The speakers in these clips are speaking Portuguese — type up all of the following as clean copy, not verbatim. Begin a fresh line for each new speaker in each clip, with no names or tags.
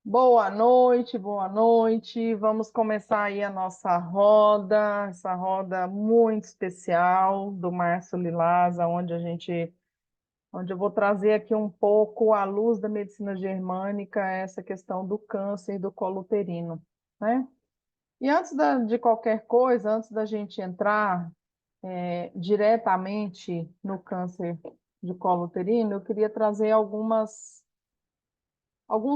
Boa noite, boa noite. Vamos começar aí a nossa roda, essa roda muito especial do Márcio Lilás, onde eu vou trazer aqui um pouco à luz da medicina germânica essa questão do câncer do colo uterino, né? E de qualquer coisa, antes da gente entrar diretamente no câncer de colo uterino, eu queria trazer alguns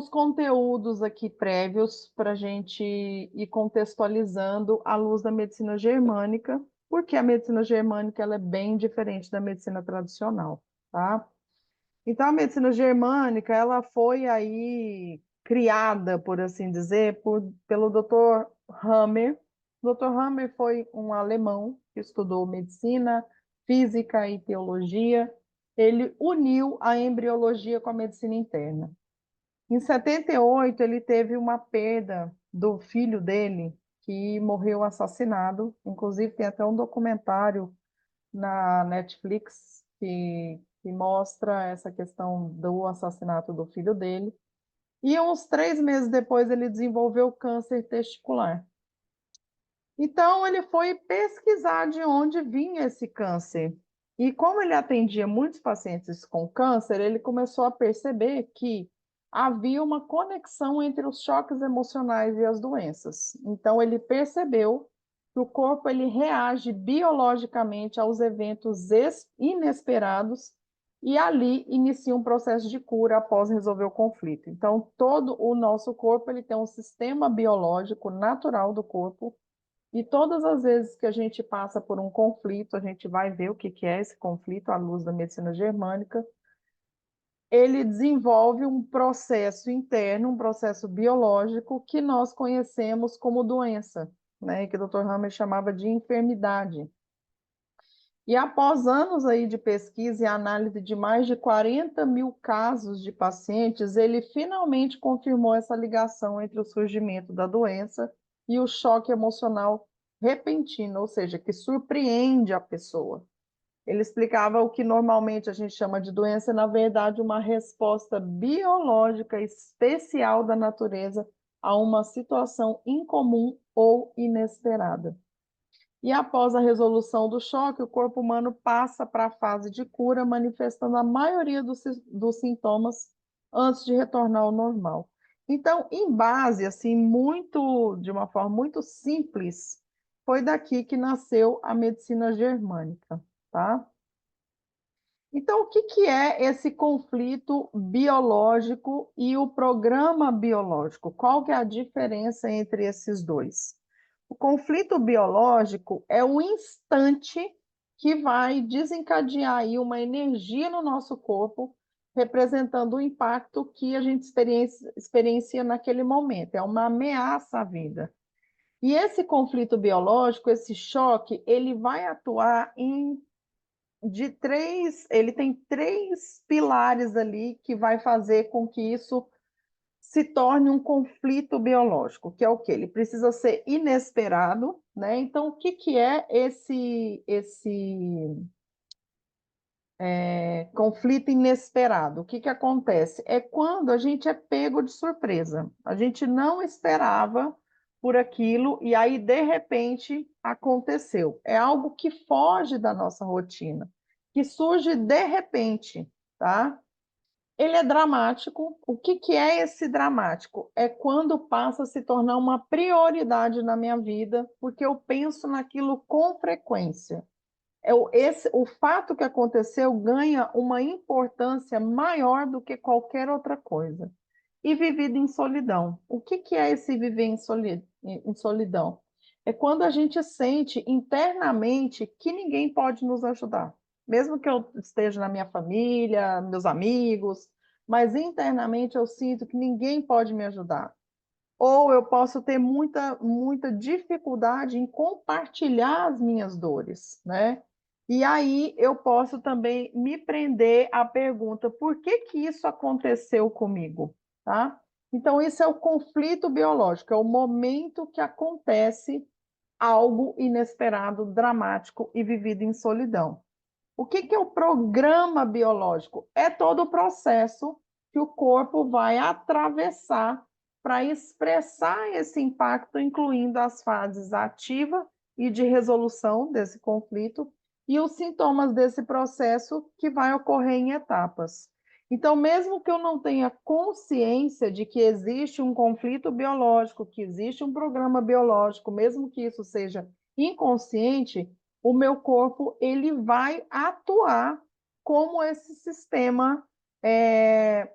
conteúdos aqui prévios para a gente ir contextualizando à luz da medicina germânica, porque a medicina germânica ela é bem diferente da medicina tradicional, tá? Então, a medicina germânica ela foi aí criada, por assim dizer, pelo Dr. Hammer. O Dr. Hammer foi um alemão que estudou medicina, física e teologia. Ele uniu a embriologia com a medicina interna. Em 78, ele teve uma perda do filho dele, que morreu assassinado. Inclusive, tem até um documentário na Netflix que mostra essa questão do assassinato do filho dele. E uns 3 meses depois, ele desenvolveu câncer testicular. Então, ele foi pesquisar de onde vinha esse câncer. E como ele atendia muitos pacientes com câncer, ele começou a perceber que havia uma conexão entre os choques emocionais e as doenças. Então, ele percebeu que o corpo ele reage biologicamente aos eventos inesperados e ali inicia um processo de cura após resolver o conflito. Então, todo o nosso corpo ele tem um sistema biológico natural do corpo e todas as vezes que a gente passa por um conflito, a gente vai ver o que é esse conflito à luz da medicina germânica. Ele desenvolve um processo interno, um processo biológico que nós conhecemos como doença, né? Que o Dr. Hammer chamava de enfermidade. E após anos aí de pesquisa e análise de mais de 40 mil casos de pacientes, ele finalmente confirmou essa ligação entre o surgimento da doença e o choque emocional repentino, ou seja, que surpreende a pessoa. Ele explicava o que normalmente a gente chama de doença, na verdade, uma resposta biológica especial da natureza a uma situação incomum ou inesperada. E após a resolução do choque, o corpo humano passa para a fase de cura, manifestando a maioria dos sintomas antes de retornar ao normal. Então, em base, assim, de uma forma muito simples, foi daqui que nasceu a medicina germânica, tá? Então, o que que é esse conflito biológico e o programa biológico? Qual que é a diferença entre esses dois? O conflito biológico é o instante que vai desencadear aí uma energia no nosso corpo, representando o impacto que a gente experiencia naquele momento. É uma ameaça à vida. E esse conflito biológico, esse choque, ele vai atuar ele tem três pilares ali que vai fazer com que isso se torne um conflito biológico, que é o quê? Ele precisa ser inesperado, né? Então, o que que é esse conflito inesperado? O que que acontece? É quando a gente é pego de surpresa. A gente não esperava por aquilo e aí, de repente, aconteceu. É algo que foge da nossa rotina, que surge de repente, tá? Ele é dramático. O que que é esse dramático? É quando passa a se tornar uma prioridade na minha vida, porque eu penso naquilo com frequência. O fato que aconteceu ganha uma importância maior do que qualquer outra coisa. E vivido em solidão. O que que é esse viver em solidão? É quando a gente sente internamente que ninguém pode nos ajudar. Mesmo que eu esteja na minha família, meus amigos, mas internamente eu sinto que ninguém pode me ajudar. Ou eu posso ter muita dificuldade em compartilhar as minhas dores, né? E aí eu posso também me prender à pergunta: por que que isso aconteceu comigo, tá? Então isso é o conflito biológico, é o momento que acontece algo inesperado, dramático e vivido em solidão. O que que é o programa biológico? É todo o processo que o corpo vai atravessar para expressar esse impacto, incluindo as fases ativa e de resolução desse conflito e os sintomas desse processo que vai ocorrer em etapas. Então, mesmo que eu não tenha consciência de que existe um conflito biológico, que existe um programa biológico, mesmo que isso seja inconsciente, o meu corpo ele vai atuar como esse sistema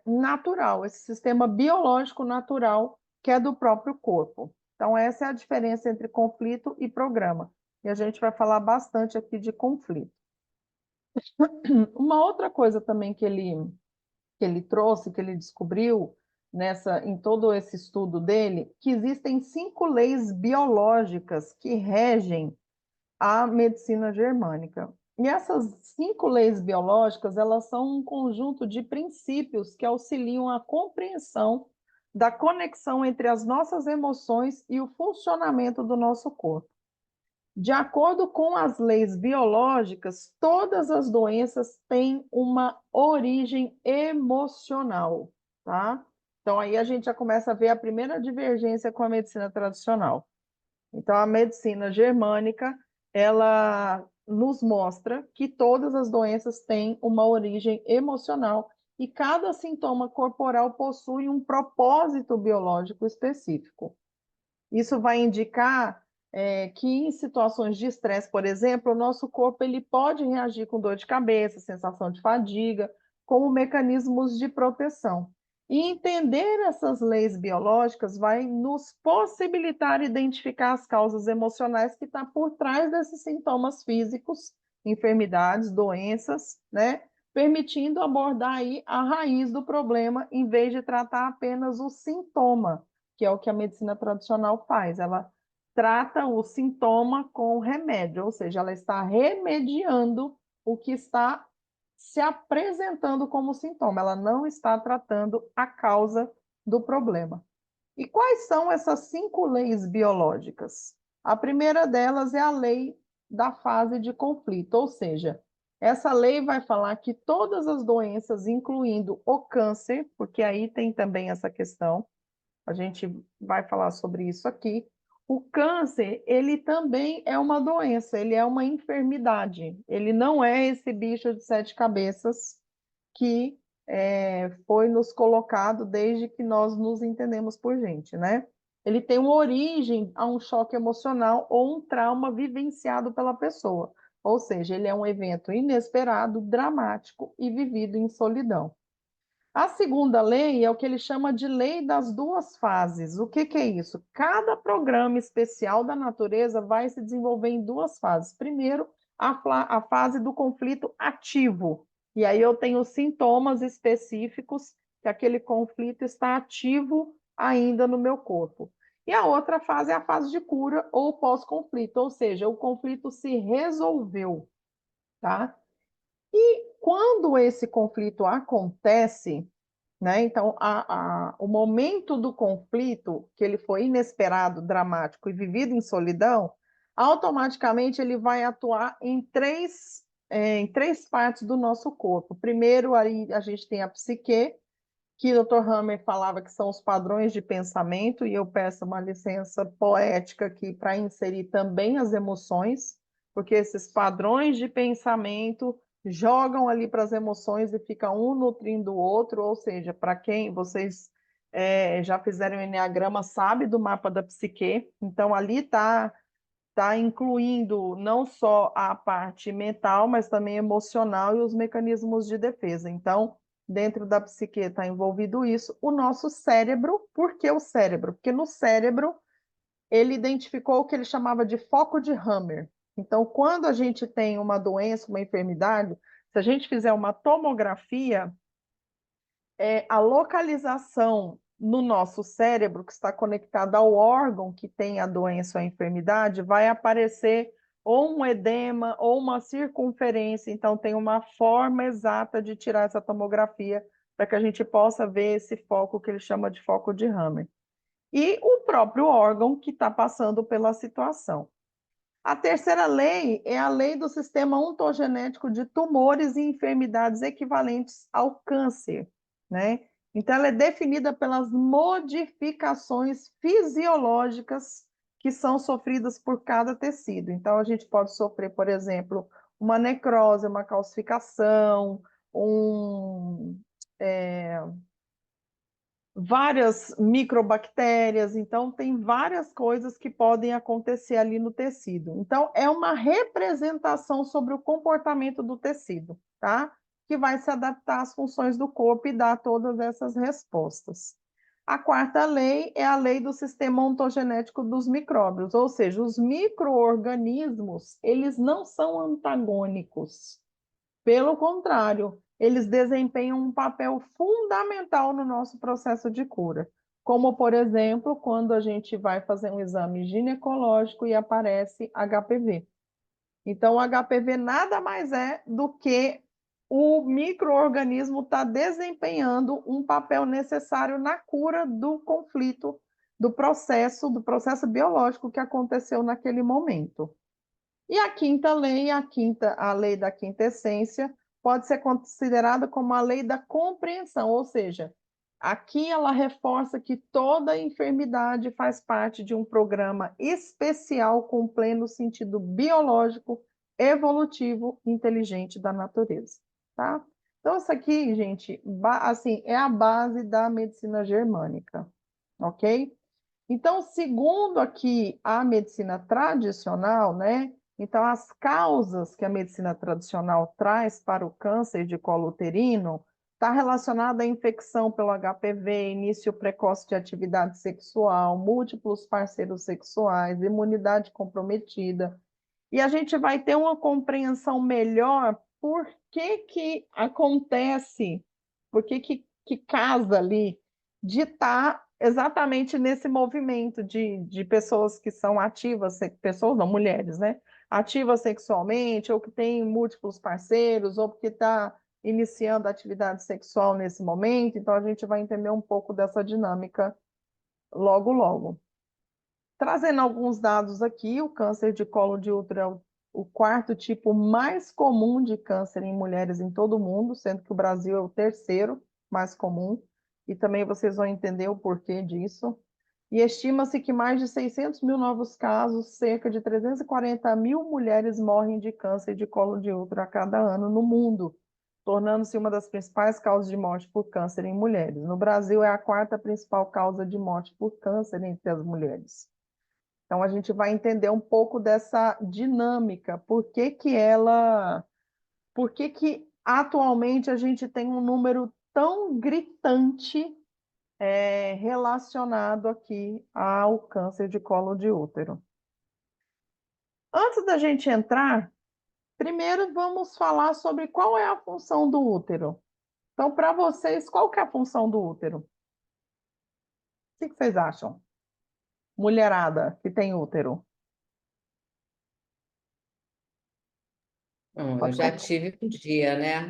natural, esse sistema biológico natural que é do próprio corpo. Então, essa é a diferença entre conflito e programa. E a gente vai falar bastante aqui de conflito. Uma outra coisa também que ele trouxe, que ele descobriu em todo esse estudo dele, que existem 5 leis biológicas que regem a medicina germânica. E essas 5 leis biológicas, elas são um conjunto de princípios que auxiliam a compreensão da conexão entre as nossas emoções e o funcionamento do nosso corpo. De acordo com as leis biológicas, todas as doenças têm uma origem emocional, tá? Então, aí a gente já começa a ver a primeira divergência com a medicina tradicional. Então, a medicina germânica, ela nos mostra que todas as doenças têm uma origem emocional e cada sintoma corporal possui um propósito biológico específico. Isso vai indicar que em situações de estresse, por exemplo, o nosso corpo ele pode reagir com dor de cabeça, sensação de fadiga, como mecanismos de proteção. E entender essas leis biológicas vai nos possibilitar identificar as causas emocionais que estão por trás desses sintomas físicos, enfermidades, doenças, né? Permitindo abordar aí a raiz do problema, em vez de tratar apenas o sintoma, que é o que a medicina tradicional faz. Ela trata o sintoma com remédio, ou seja, ela está remediando o que está se apresentando como sintoma, ela não está tratando a causa do problema. E quais são essas 5 leis biológicas? A primeira delas é a lei da fase de conflito, ou seja, essa lei vai falar que todas as doenças, incluindo o câncer, porque aí tem também essa questão, a gente vai falar sobre isso aqui. O câncer, ele também é uma doença, ele é uma enfermidade. Ele não é esse bicho de 7 cabeças que foi nos colocado desde que nós nos entendemos por gente, né? Ele tem uma origem a um choque emocional ou um trauma vivenciado pela pessoa. Ou seja, ele é um evento inesperado, dramático e vivido em solidão. A segunda lei é o que ele chama de lei das 2 fases. O que é isso? Cada programa especial da natureza vai se desenvolver em 2 fases. Primeiro, a fase do conflito ativo. E aí eu tenho sintomas específicos que aquele conflito está ativo ainda no meu corpo. E a outra fase é a fase de cura ou pós-conflito, ou seja, o conflito se resolveu, tá? E quando esse conflito acontece, né? Então, o momento do conflito, que ele foi inesperado, dramático e vivido em solidão, automaticamente ele vai atuar em três partes do nosso corpo. Primeiro, aí a gente tem a psique, que o Dr. Hammer falava que são os padrões de pensamento, e eu peço uma licença poética aqui para inserir também as emoções, porque esses padrões de pensamento jogam ali para as emoções e fica um nutrindo o outro, ou seja, para quem vocês já fizeram o Enneagrama, sabe do mapa da psique, então ali tá incluindo não só a parte mental, mas também emocional e os mecanismos de defesa. Então, dentro da psique está envolvido isso. O nosso cérebro, por que o cérebro? Porque no cérebro ele identificou o que ele chamava de foco de Hammer. Então, quando a gente tem uma doença, uma enfermidade, se a gente fizer uma tomografia, a localização no nosso cérebro, que está conectada ao órgão que tem a doença ou a enfermidade, vai aparecer ou um edema ou uma circunferência. Então, tem uma forma exata de tirar essa tomografia para que a gente possa ver esse foco que ele chama de foco de Hammer. E o próprio órgão que está passando pela situação. A terceira lei é a lei do sistema ontogenético de tumores e enfermidades equivalentes ao câncer, né? Então, ela é definida pelas modificações fisiológicas que são sofridas por cada tecido. Então, a gente pode sofrer, por exemplo, uma necrose, uma calcificação, um, é, várias microbactérias, então tem várias coisas que podem acontecer ali no tecido. Então, é uma representação sobre o comportamento do tecido, tá? Que vai se adaptar às funções do corpo e dar todas essas respostas. A quarta lei é a lei do sistema ontogenético dos micróbios, ou seja, os micro-organismos, eles não são antagônicos. Pelo contrário, eles desempenham um papel fundamental no nosso processo de cura. Como, por exemplo, quando a gente vai fazer um exame ginecológico e aparece HPV. Então, o HPV nada mais é do que o microorganismo está desempenhando um papel necessário na cura do conflito, do processo biológico que aconteceu naquele momento. E a quinta lei, a lei da quinta essência, pode ser considerada como a lei da compreensão, ou seja, aqui ela reforça que toda enfermidade faz parte de um programa especial com pleno sentido biológico, evolutivo, inteligente da natureza, tá? Então, isso aqui, gente, assim, é a base da medicina germânica, ok? Então, segundo aqui a medicina tradicional, né? Então, as causas que a medicina tradicional traz para o câncer de colo uterino está relacionada à infecção pelo HPV, início precoce de atividade sexual, múltiplos parceiros sexuais, imunidade comprometida. E a gente vai ter uma compreensão melhor por que que acontece, por que casa ali de estar exatamente nesse movimento de pessoas que são ativas, pessoas não, mulheres, né? Ativas sexualmente, ou que têm múltiplos parceiros, ou que está iniciando atividade sexual nesse momento. Então, a gente vai entender um pouco dessa dinâmica logo, logo. Trazendo alguns dados aqui, o câncer de colo de útero é o quarto tipo mais comum de câncer em mulheres em todo o mundo, sendo que o Brasil é o terceiro mais comum, e também vocês vão entender o porquê disso. E estima-se que mais de 600 mil novos casos, cerca de 340 mil mulheres morrem de câncer de colo de útero a cada ano no mundo, tornando-se uma das principais causas de morte por câncer em mulheres. No Brasil, é a quarta principal causa de morte por câncer entre as mulheres. Então, a gente vai entender um pouco dessa dinâmica, por que que atualmente a gente tem um número tão gritante relacionado aqui ao câncer de colo de útero. Antes da gente entrar, primeiro vamos falar sobre qual é a função do útero. Então, para vocês, qual que é a função do útero? O que vocês acham? Mulherada que tem útero.
Bom, eu
Pode
já
contar.
tive um dia, né?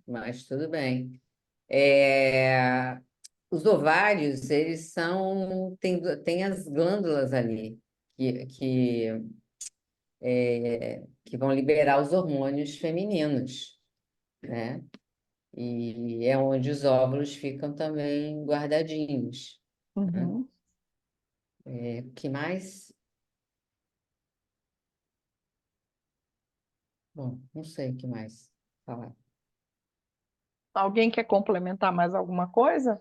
Mas tudo bem. É, os ovários, eles são, tem as glândulas ali que vão liberar os hormônios femininos, né? E é onde os óvulos ficam também guardadinhos, né?
Uhum.
O que mais? Bom, não sei o que mais falar.
Alguém quer complementar mais alguma coisa?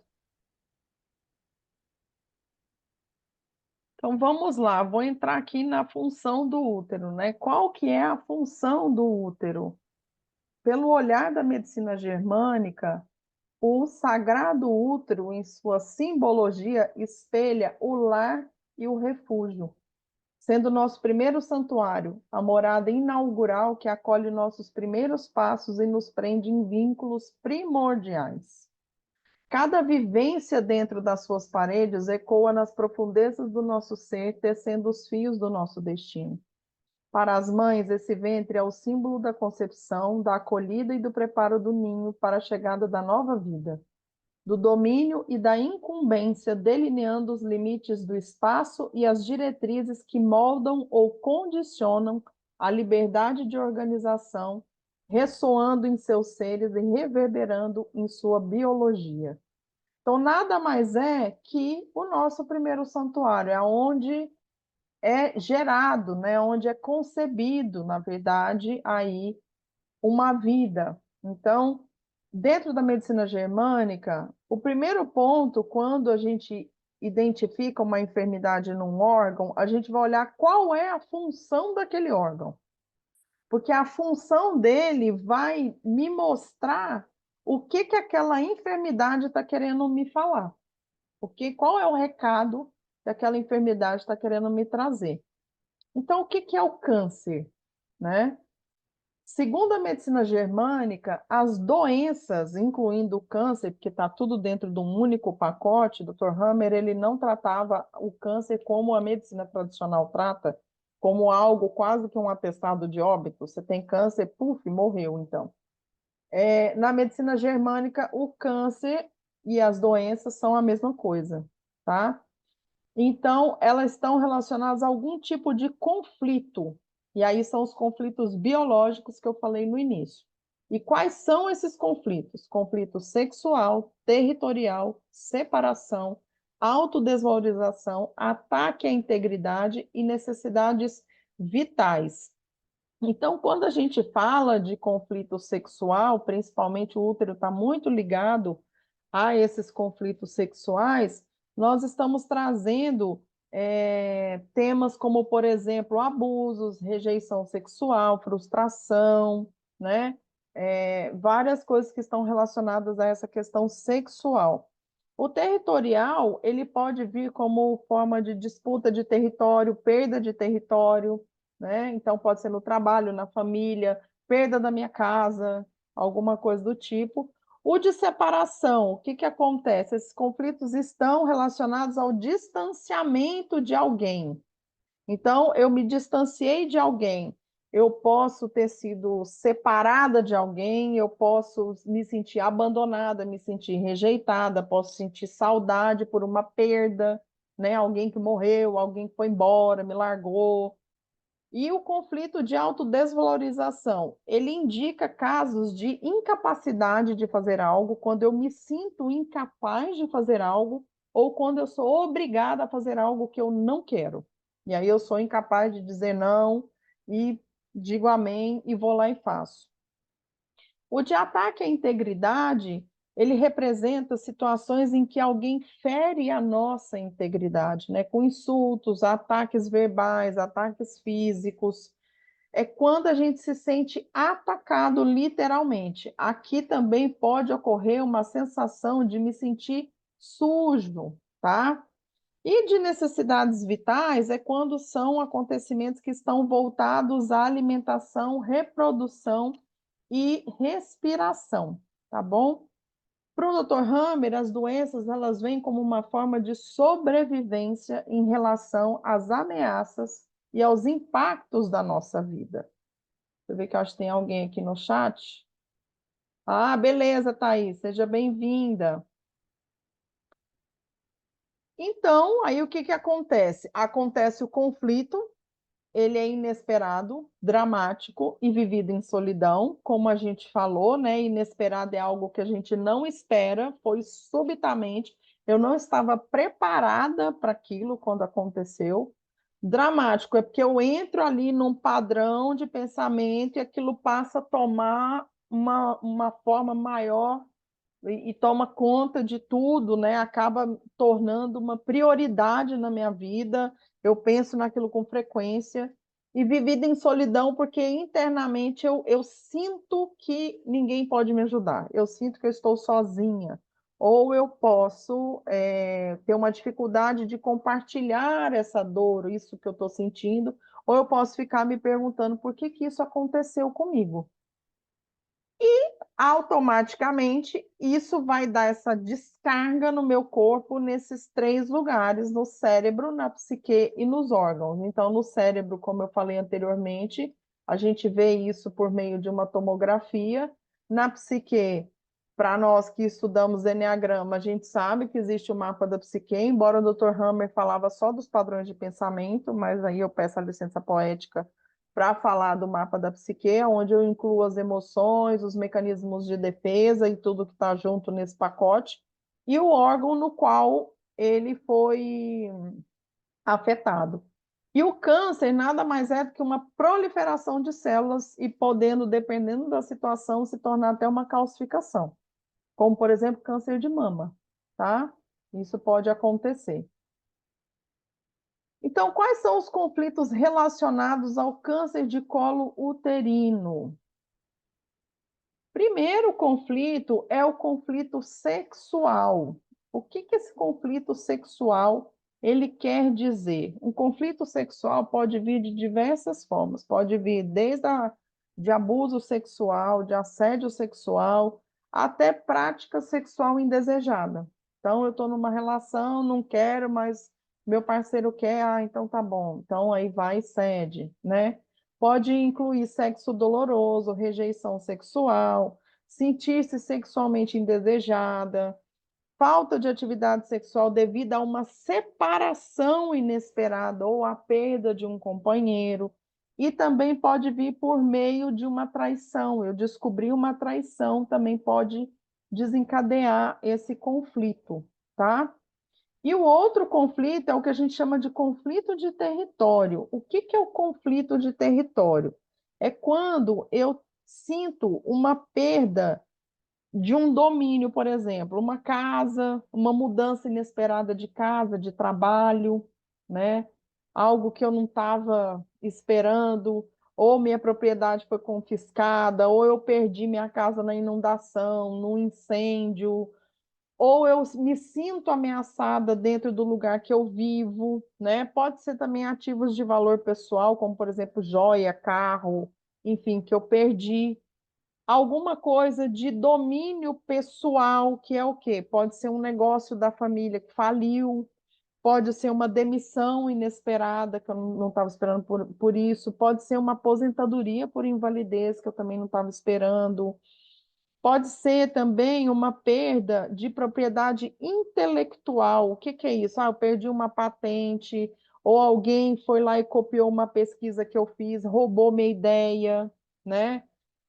Então vamos lá, vou entrar aqui na função do útero, né? Qual que é a função do útero? Pelo olhar da medicina germânica, o sagrado útero, em sua simbologia, espelha o lar e o refúgio, sendo nosso primeiro santuário, a morada inaugural que acolhe nossos primeiros passos e nos prende em vínculos primordiais. Cada vivência dentro das suas paredes ecoa nas profundezas do nosso ser, tecendo os fios do nosso destino. Para as mães, esse ventre é o símbolo da concepção, da acolhida e do preparo do ninho para a chegada da nova vida, do domínio e da incumbência, delineando os limites do espaço e as diretrizes que moldam ou condicionam a liberdade de organização, ressoando em seus seres e reverberando em sua biologia. Então, nada mais é que o nosso primeiro santuário, é onde é gerado, né, onde é concebido, na verdade, aí uma vida. Então, dentro da medicina germânica, o primeiro ponto, quando a gente identifica uma enfermidade num órgão, a gente vai olhar qual é a função daquele órgão, porque a função dele vai me mostrar o que que aquela enfermidade está querendo me falar, porque qual é o recado que aquela enfermidade está querendo me trazer. Então, o que que é o câncer, né? Segundo a medicina germânica, as doenças, incluindo o câncer, porque está tudo dentro de um único pacote, Dr. Hammer, ele não tratava o câncer como a medicina tradicional trata, como algo quase que um atestado de óbito. Você tem câncer, puf, morreu, então. Na medicina germânica, o câncer e as doenças são a mesma coisa, tá? Então, elas estão relacionadas a algum tipo de conflito. E aí são os conflitos biológicos que eu falei no início. E quais são esses conflitos? Conflito sexual, territorial, separação, autodesvalorização, ataque à integridade e necessidades vitais. Então, quando a gente fala de conflito sexual, principalmente o útero está muito ligado a esses conflitos sexuais, nós estamos trazendo temas como, por exemplo, abusos, rejeição sexual, frustração, né? Várias coisas que estão relacionadas a essa questão sexual. O territorial, ele pode vir como forma de disputa de território, perda de território, né? Então, pode ser no trabalho, na família, perda da minha casa, alguma coisa do tipo. O de separação, o que que acontece? Esses conflitos estão relacionados ao distanciamento de alguém. Então, eu me distanciei de alguém. Eu posso ter sido separada de alguém, eu posso me sentir abandonada, me sentir rejeitada, posso sentir saudade por uma perda, né? Alguém que morreu, alguém que foi embora, me largou. E o conflito de autodesvalorização, ele indica casos de incapacidade de fazer algo, quando eu me sinto incapaz de fazer algo, ou quando eu sou obrigada a fazer algo que eu não quero. E aí eu sou incapaz de dizer não e digo amém e vou lá e faço. O de ataque à integridade, ele representa situações em que alguém fere a nossa integridade, né? Com insultos, ataques verbais, ataques físicos. É quando a gente se sente atacado literalmente. Aqui também pode ocorrer uma sensação de me sentir sujo, tá? E de necessidades vitais é quando são acontecimentos que estão voltados à alimentação, reprodução e respiração, tá bom? Para o Dr. Hammer, as doenças elas vêm como uma forma de sobrevivência em relação às ameaças e aos impactos da nossa vida. Deixa eu ver que eu acho que tem alguém aqui no chat. Ah, beleza, Thaís, seja bem-vinda. Então, aí o que que acontece? Acontece o conflito, ele é inesperado, dramático e vivido em solidão, como a gente falou, né? Inesperado é algo que a gente não espera, foi subitamente. Eu não estava preparada para aquilo quando aconteceu. Dramático é porque eu entro ali num padrão de pensamento e aquilo passa a tomar uma forma maior e toma conta de tudo, né? Acaba tornando uma prioridade na minha vida. Eu penso naquilo com frequência e vivida em solidão, porque internamente eu sinto que ninguém pode me ajudar. Eu sinto que eu estou sozinha. Ou eu posso ter uma dificuldade de compartilhar essa dor, isso que eu estou sentindo, ou eu posso ficar me perguntando por que que isso aconteceu comigo. Automaticamente isso vai dar essa descarga no meu corpo nesses três lugares, no cérebro, na psique e nos órgãos. Então, no cérebro, como eu falei anteriormente, a gente vê isso por meio de uma tomografia. Na psique, para nós que estudamos Eneagrama, a gente sabe que existe o mapa da psique, embora o Dr. Hammer falava só dos padrões de pensamento, mas aí eu peço a licença poética para falar do mapa da psique, onde eu incluo as emoções, os mecanismos de defesa e tudo que está junto nesse pacote. e o órgão no qual ele foi afetado. E o câncer nada mais é do que uma proliferação de células e podendo, dependendo da situação, se tornar até uma calcificação, como, por exemplo, câncer de mama, tá? Isso pode acontecer. Então, quais são os conflitos relacionados ao câncer de colo uterino? Primeiro conflito é o conflito sexual. O que que esse conflito sexual ele quer dizer? Um conflito sexual pode vir de diversas formas. Pode vir de abuso sexual, de assédio sexual, até prática sexual indesejada. Então, eu estou numa relação, não quero, mas meu parceiro quer, então tá bom. Então, aí vai e cede, né? Pode incluir sexo doloroso, rejeição sexual, sentir-se sexualmente indesejada, falta de atividade sexual devido a uma separação inesperada ou a perda de um companheiro. E também pode vir por meio de uma traição. Eu descobri uma traição, também pode desencadear esse conflito, tá? E o outro conflito é o que a gente chama de conflito de território. O que que é o conflito de território? É quando eu sinto uma perda de um domínio, por exemplo, uma casa, uma mudança inesperada de casa, de trabalho, né? Algo que eu não estava esperando, ou minha propriedade foi confiscada, ou eu perdi minha casa na inundação, no incêndio, ou eu me sinto ameaçada dentro do lugar que eu vivo, né? Pode ser também ativos de valor pessoal, como por exemplo, joia, carro, enfim, que eu perdi. Alguma coisa de domínio pessoal, que é o quê? Pode ser um negócio da família que faliu, pode ser uma demissão inesperada, que eu não estava esperando por isso, pode ser uma aposentadoria por invalidez, que eu também não estava esperando. Pode ser também uma perda de propriedade intelectual. O que que é isso? Eu perdi uma patente, ou alguém foi lá e copiou uma pesquisa que eu fiz, roubou minha ideia, né?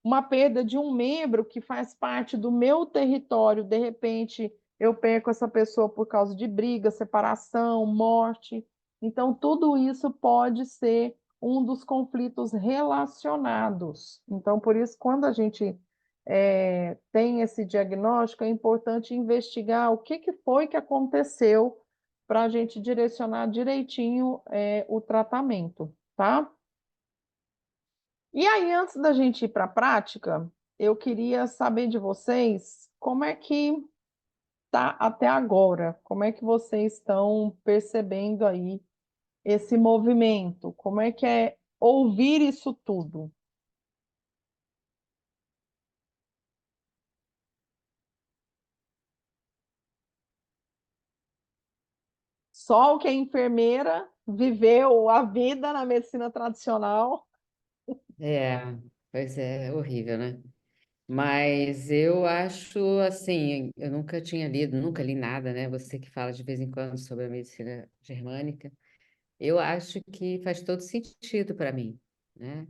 Uma perda de um membro que faz parte do meu território, de repente eu perco essa pessoa por causa de briga, separação, morte. Então, tudo isso pode ser um dos conflitos relacionados. Então, por isso, quando a gente tem esse diagnóstico, é importante investigar o que que foi que aconteceu para a gente direcionar direitinho o tratamento, tá? E aí, antes da gente ir para a prática, eu queria saber de vocês como é que tá até agora, como é que vocês estão percebendo aí esse movimento, como é que é ouvir isso tudo? Só o que é enfermeira viveu a vida na medicina tradicional.
É, pois é, horrível, né? Mas eu acho assim, eu nunca tinha lido, nunca li nada, né? Você que fala de vez em quando sobre a medicina germânica, eu acho que faz todo sentido para mim, né?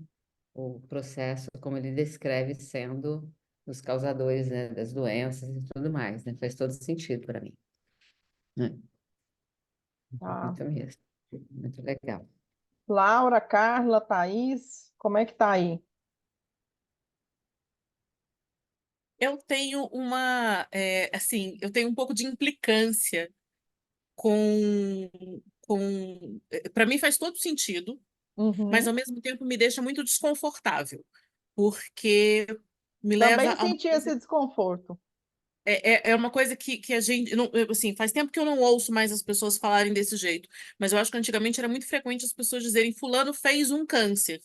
O processo, como ele descreve sendo os causadores, né, das doenças e tudo mais, né? Faz todo sentido para mim, né?
Tá.
Muito mesmo. Muito legal.
Laura, Carla, Thaís, como é que tá aí?
Eu tenho assim, eu tenho um pouco de implicância com, para mim faz todo sentido, mas
Uhum.
ao mesmo tempo me deixa muito desconfortável, porque me leva
Também
a uma
senti
coisa,
esse desconforto.
é uma coisa que a gente, não, assim, faz tempo que eu não ouço mais as pessoas falarem desse jeito, mas eu acho que antigamente era muito frequente as pessoas dizerem fulano fez um câncer.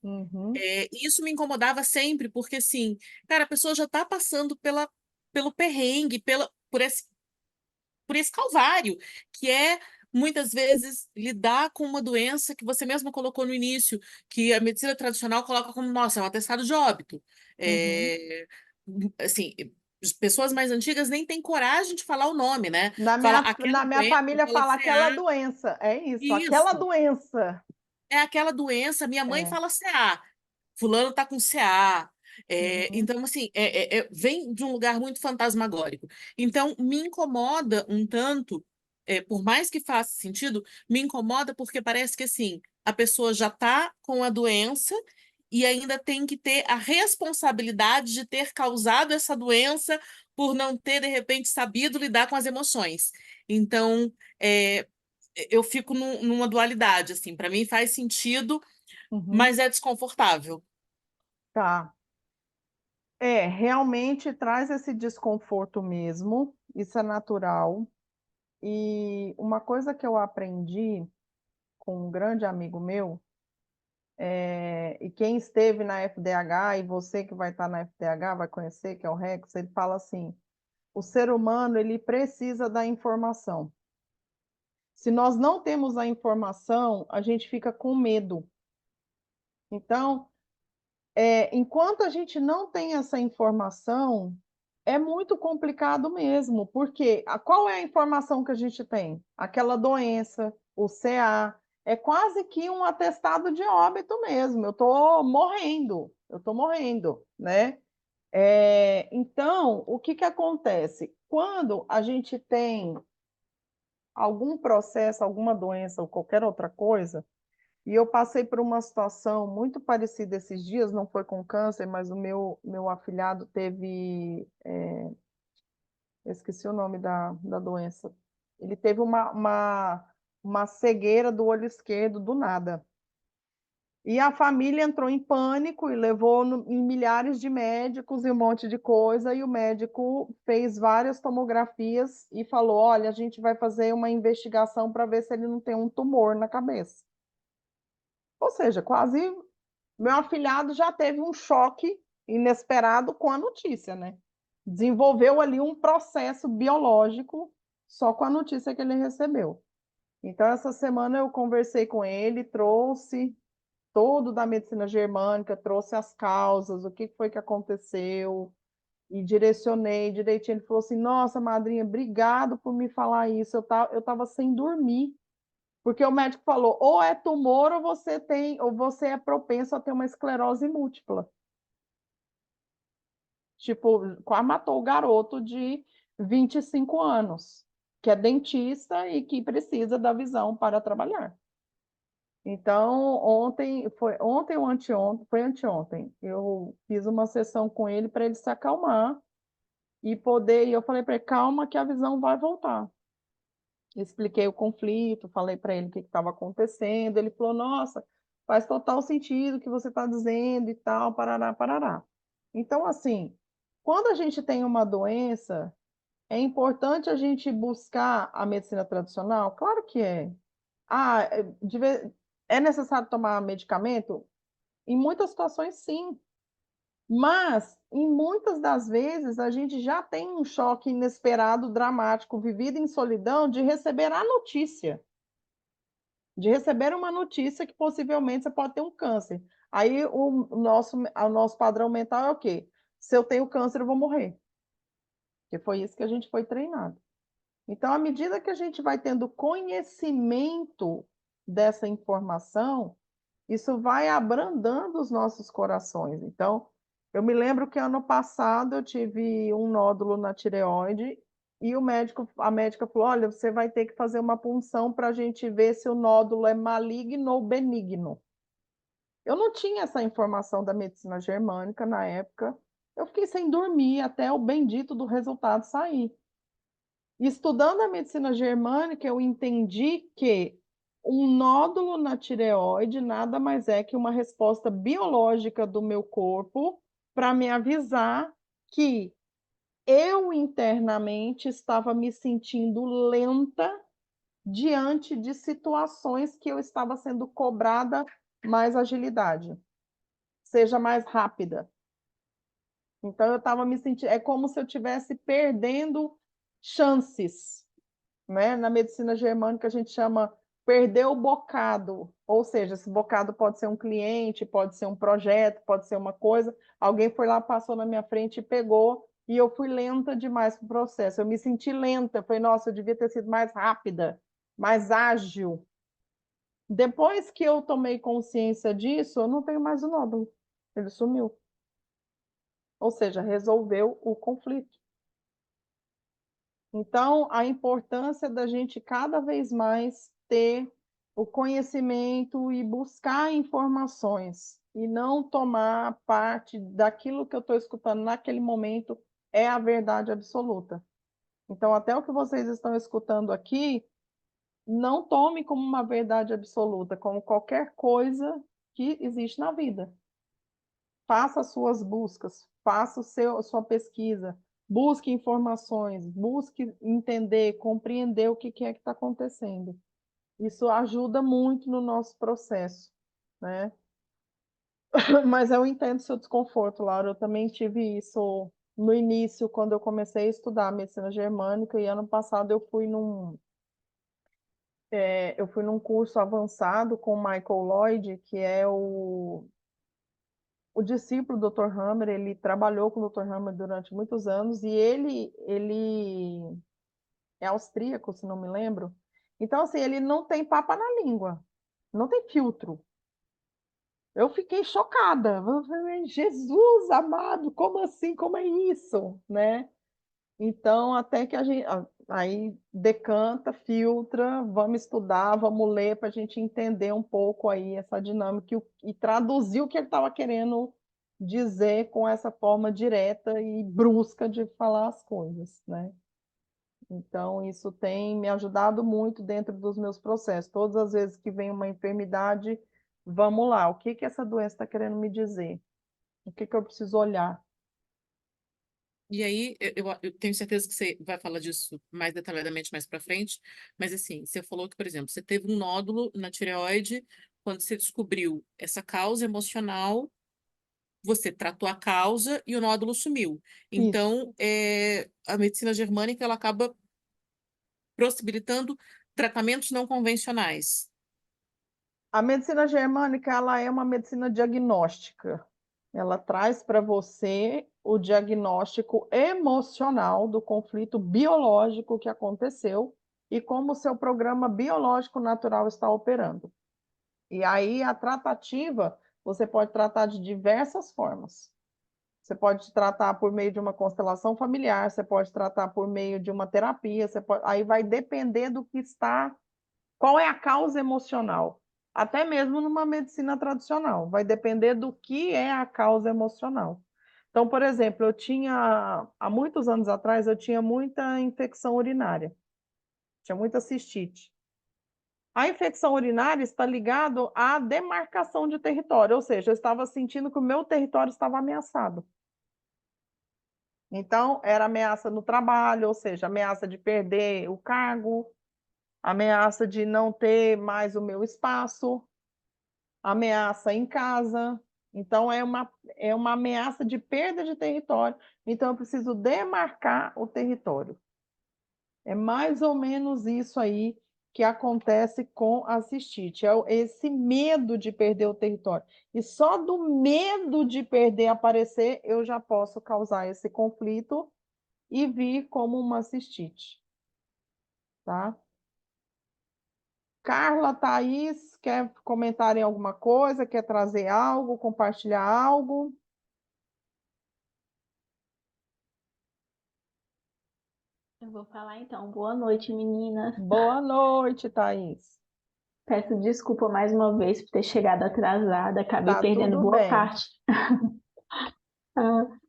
Uhum.
E isso me incomodava sempre, porque assim, cara, a pessoa já está passando pelo perrengue, por esse calvário, que é muitas vezes lidar com uma doença que você mesmo colocou no início, que a medicina tradicional coloca como, nossa, é um atestado de óbito.
Uhum.
É, assim, as pessoas mais antigas nem têm coragem de falar o nome, né?
Na
Fala
minha,
aquela
na minha
doença,
família
fala
fala aquela
CA,
doença. É isso, aquela
isso,
doença.
é aquela doença. Minha mãe
É.
fala CA, fulano tá com CA.
Uhum.
Então, assim, vem de um lugar muito fantasmagórico. Então, me incomoda um tanto, por mais que faça sentido, me incomoda porque parece que, assim, a pessoa já está com a doença e ainda tem que ter a responsabilidade de ter causado essa doença por não ter, de repente, sabido lidar com as emoções. Então, é, eu fico numa dualidade, assim, para mim faz sentido,
Uhum.
mas é desconfortável.
Tá. Realmente traz esse desconforto mesmo, isso é natural. E uma coisa que eu aprendi com um grande amigo meu, e quem esteve na FDH, e você que vai estar na FDH vai conhecer, que é o Rex, ele fala assim: o ser humano ele precisa da informação. Se nós não temos a informação, a gente fica com medo. Então, enquanto a gente não tem essa informação, é muito complicado mesmo, porque qual é a informação que a gente tem? Aquela doença, o CA, é quase que um atestado de óbito mesmo. Eu estou morrendo, né? Então, o que que acontece? Quando a gente tem algum processo, alguma doença ou qualquer outra coisa, e eu passei por uma situação muito parecida esses dias, não foi com câncer, mas o meu afilhado teve, eu esqueci o nome da doença. Ele teve uma cegueira do olho esquerdo do nada. E a família entrou em pânico e levou em milhares de médicos e um monte de coisa, e o médico fez várias tomografias e falou: olha, a gente vai fazer uma investigação para ver se ele não tem um tumor na cabeça. Ou seja, quase meu afilhado já teve um choque inesperado com a notícia, né? Desenvolveu ali um processo biológico só com a notícia que ele recebeu. Então, essa semana eu conversei com ele, trouxe todo da medicina germânica, trouxe as causas, o que foi que aconteceu, e direcionei direitinho. Ele falou assim: nossa, madrinha, obrigado por me falar isso. Eu tava sem dormir. Porque o médico falou, ou é tumor ou você tem, ou você é propenso a ter uma esclerose múltipla. Tipo, quase matou o garoto de 25 anos, que é dentista e que precisa da visão para trabalhar. Então, ontem ou anteontem, foi anteontem, eu fiz uma sessão com ele para ele se acalmar e poder, e eu falei para ele, calma que a visão vai voltar. Expliquei o conflito, falei para ele o que estava acontecendo. Ele falou: nossa, faz total sentido o que você está dizendo e tal, parará, parará. Então, assim, quando a gente tem uma doença, é importante a gente buscar a medicina tradicional? Claro que é. Ah, é necessário tomar medicamento? Em muitas situações, sim. Mas, em muitas das vezes, a gente já tem um choque inesperado, dramático, vivido em solidão, de receber a notícia, de receber uma notícia que possivelmente você pode ter um câncer. Aí o nosso padrão mental é o quê? Se eu tenho câncer, eu vou morrer. Que foi isso que a gente foi treinado. Então, à medida que a gente vai tendo conhecimento dessa informação, isso vai abrandando os nossos corações. Então, eu me lembro que ano passado eu tive um nódulo na tireoide e a médica falou: olha, você vai ter que fazer uma punção para a gente ver se o nódulo é maligno ou benigno. Eu não tinha essa informação da medicina germânica na época. Eu fiquei sem dormir até o bendito do resultado sair. Estudando a medicina germânica, eu entendi que um nódulo na tireoide nada mais é que uma resposta biológica do meu corpo para me avisar que eu internamente estava me sentindo lenta diante de situações que eu estava sendo cobrada mais agilidade, seja mais rápida. Então eu estava me sentindo, é como se eu estivesse perdendo chances, né? Na medicina germânica a gente chama perder o bocado, ou seja, esse bocado pode ser um cliente, pode ser um projeto, pode ser uma coisa, alguém foi lá, passou na minha frente e pegou, e eu fui lenta demais para o processo, eu me senti lenta, falei, nossa, eu devia ter sido mais rápida, mais ágil. Depois que eu tomei consciência disso, eu não tenho mais o nódulo, ele sumiu. ou seja, resolveu o conflito. Então, a importância da gente cada vez mais ter o conhecimento e buscar informações, e não tomar parte daquilo que eu estou escutando naquele momento é a verdade absoluta. Então, até o que vocês estão escutando aqui, não tome como uma verdade absoluta, como qualquer coisa que existe na vida. Faça as suas buscas, faça a sua pesquisa, busque informações, busque entender, compreender o que é que está acontecendo. Isso ajuda muito no nosso processo, né? Mas eu entendo seu desconforto, Laura. Eu também tive isso no início, quando eu comecei a estudar medicina germânica, e ano passado eu fui num curso avançado com o Michael Lloyd, que é o discípulo do Dr. Hammer. Ele trabalhou com o Dr. Hammer durante muitos anos, e ele é austríaco, se não me lembro. Então, assim, ele não tem papa na língua, não tem filtro. Eu fiquei chocada. Eu falei, Jesus amado, como assim? Como é isso, né? Então, até que a gente aí decanta, filtra, vamos estudar, vamos ler para a gente entender um pouco aí essa dinâmica e traduzir o que ele estava querendo dizer com essa forma direta e brusca de falar as coisas, né? Então, isso tem me ajudado muito dentro dos meus processos. Todas as vezes que vem uma enfermidade, vamos lá, o que que essa doença está querendo me dizer? O que que eu preciso olhar?
E aí, eu tenho certeza que você vai falar disso mais detalhadamente mais para frente, mas assim, você falou que, por exemplo, você teve um nódulo na tireoide, quando você descobriu essa causa emocional, você tratou a causa e o nódulo sumiu.
Isso.
Então, a medicina germânica, ela acaba possibilitando tratamentos não convencionais.
A medicina germânica, ela é uma medicina diagnóstica. Ela traz para você o diagnóstico emocional do conflito biológico que aconteceu e como o seu programa biológico natural está operando. E aí a tratativa, você pode tratar de diversas formas. Você pode tratar por meio de uma constelação familiar, você pode tratar por meio de uma terapia, aí vai depender do que está, qual é a causa emocional. Até mesmo numa medicina tradicional, vai depender do que é a causa emocional. Então, por exemplo, há muitos anos atrás, eu tinha muita infecção urinária, tinha muita cistite. A infecção urinária está ligada à demarcação de território, ou seja, eu estava sentindo que o meu território estava ameaçado. Então, era ameaça no trabalho, ou seja, ameaça de perder o cargo, ameaça de não ter mais o meu espaço, ameaça em casa. Então, é uma ameaça de perda de território. Então, eu preciso demarcar o território. É mais ou menos isso aí que acontece com a cistite, é esse medo de perder o território. E só do medo de perder aparecer, eu já posso causar esse conflito e vir como uma cistite, tá? Carla, Thaís, quer comentar em alguma coisa? Quer trazer algo, compartilhar algo?
Eu vou falar então. Boa noite, meninas.
Boa noite, Thaís.
Peço desculpa mais uma vez por ter chegado atrasada. Acabei
Tá
perdendo
tudo bem.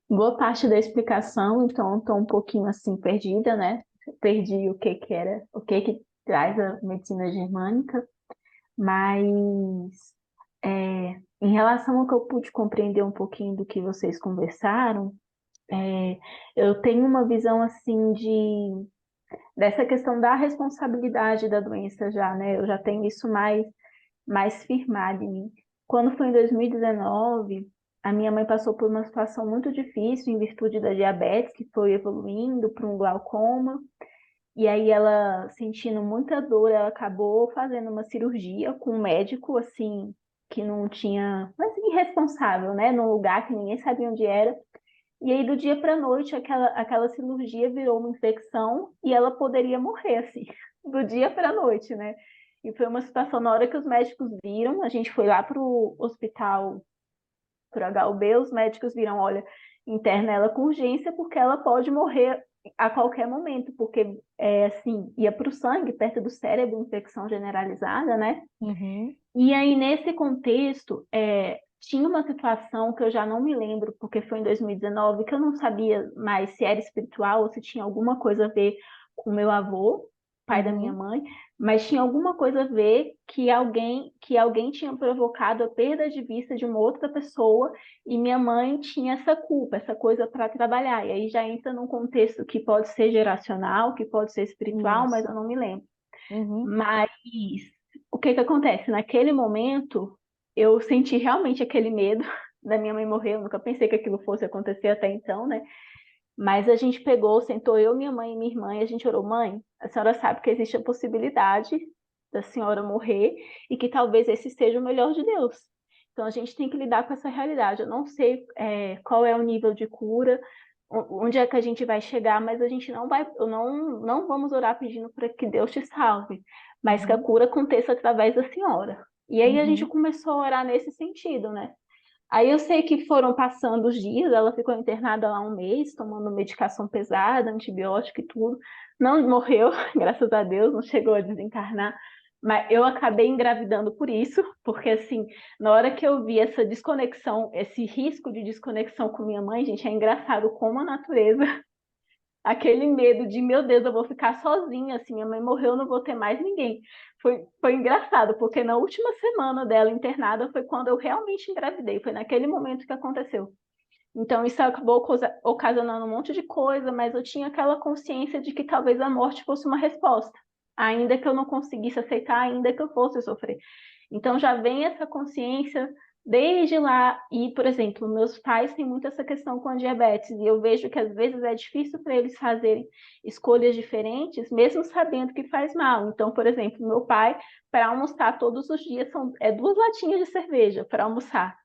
boa parte da explicação, então estou um pouquinho assim perdida, né? Perdi o que traz a medicina germânica, mas em relação ao que eu pude compreender um pouquinho do que vocês conversaram, eu tenho uma visão assim de dessa questão da responsabilidade da doença já, né? Eu já tenho isso mais firmado em mim. Quando foi em 2019, a minha mãe passou por uma situação muito difícil em virtude da diabetes, que foi evoluindo para um glaucoma. E aí ela, sentindo muita dor, ela acabou fazendo uma cirurgia com um médico, assim, que não tinha, mas irresponsável, né? Num lugar que ninguém sabia onde era. E aí, do dia para a noite, aquela cirurgia virou uma infecção e ela poderia morrer, assim, do dia para a noite, né? E foi uma situação, na hora que os médicos viram, a gente foi lá para o hospital, para o HUB, os médicos viram, olha, interna ela com urgência, porque ela pode morrer a qualquer momento, porque assim, ia para o sangue, perto do cérebro, infecção generalizada, né?
Uhum.
E aí, nesse contexto, tinha uma situação que eu já não me lembro, porque foi em 2019, que eu não sabia mais se era espiritual ou se tinha alguma coisa a ver com meu avô, pai da minha
Uhum.
mãe, mas tinha alguma coisa a ver que alguém tinha provocado a perda de vista de uma outra pessoa e minha mãe tinha essa culpa, essa coisa para trabalhar. E aí já entra num contexto que pode ser geracional, que pode ser espiritual, mas eu
Isso.
não me lembro.
Uhum.
Mas o que que acontece? Naquele momento, eu senti realmente aquele medo da minha mãe morrer. Eu nunca pensei que aquilo fosse acontecer até então, né? Mas a gente pegou, sentou eu, minha mãe e minha irmã, e a gente orou: mãe, a senhora sabe que existe a possibilidade da senhora morrer e que talvez esse seja o melhor de Deus. Então a gente tem que lidar com essa realidade. Eu não sei qual é o nível de cura, onde é que a gente vai chegar, mas a gente não vai, não vamos orar pedindo para que Deus te salve, mas que a
Uhum.
cura aconteça através da senhora. E aí a gente
Uhum.
começou a orar nesse sentido, né? Aí eu sei que foram passando os dias, ela ficou internada lá um mês, tomando medicação pesada, antibiótico e tudo. Não morreu, graças a Deus, não chegou a desencarnar. Mas eu acabei engravidando por isso, porque assim, na hora que eu vi essa desconexão, esse risco de desconexão com minha mãe, gente, é engraçado como a natureza, aquele medo de, meu Deus, eu vou ficar sozinha, assim, minha mãe morreu, eu não vou ter mais ninguém. Foi engraçado, porque na última semana dela internada foi quando eu realmente engravidei, foi naquele momento que aconteceu. Então isso acabou ocasionando um monte de coisa, mas eu tinha aquela consciência de que talvez a morte fosse uma resposta, ainda que eu não conseguisse aceitar, ainda que eu fosse sofrer. Então já vem essa consciência desde lá. E, por exemplo, meus pais têm muito essa questão com a diabetes, e eu vejo que às vezes é difícil para eles fazerem escolhas diferentes, mesmo sabendo que faz mal. Então, por exemplo, meu pai, para almoçar todos os dias, são 2 latinhas de cerveja para almoçar.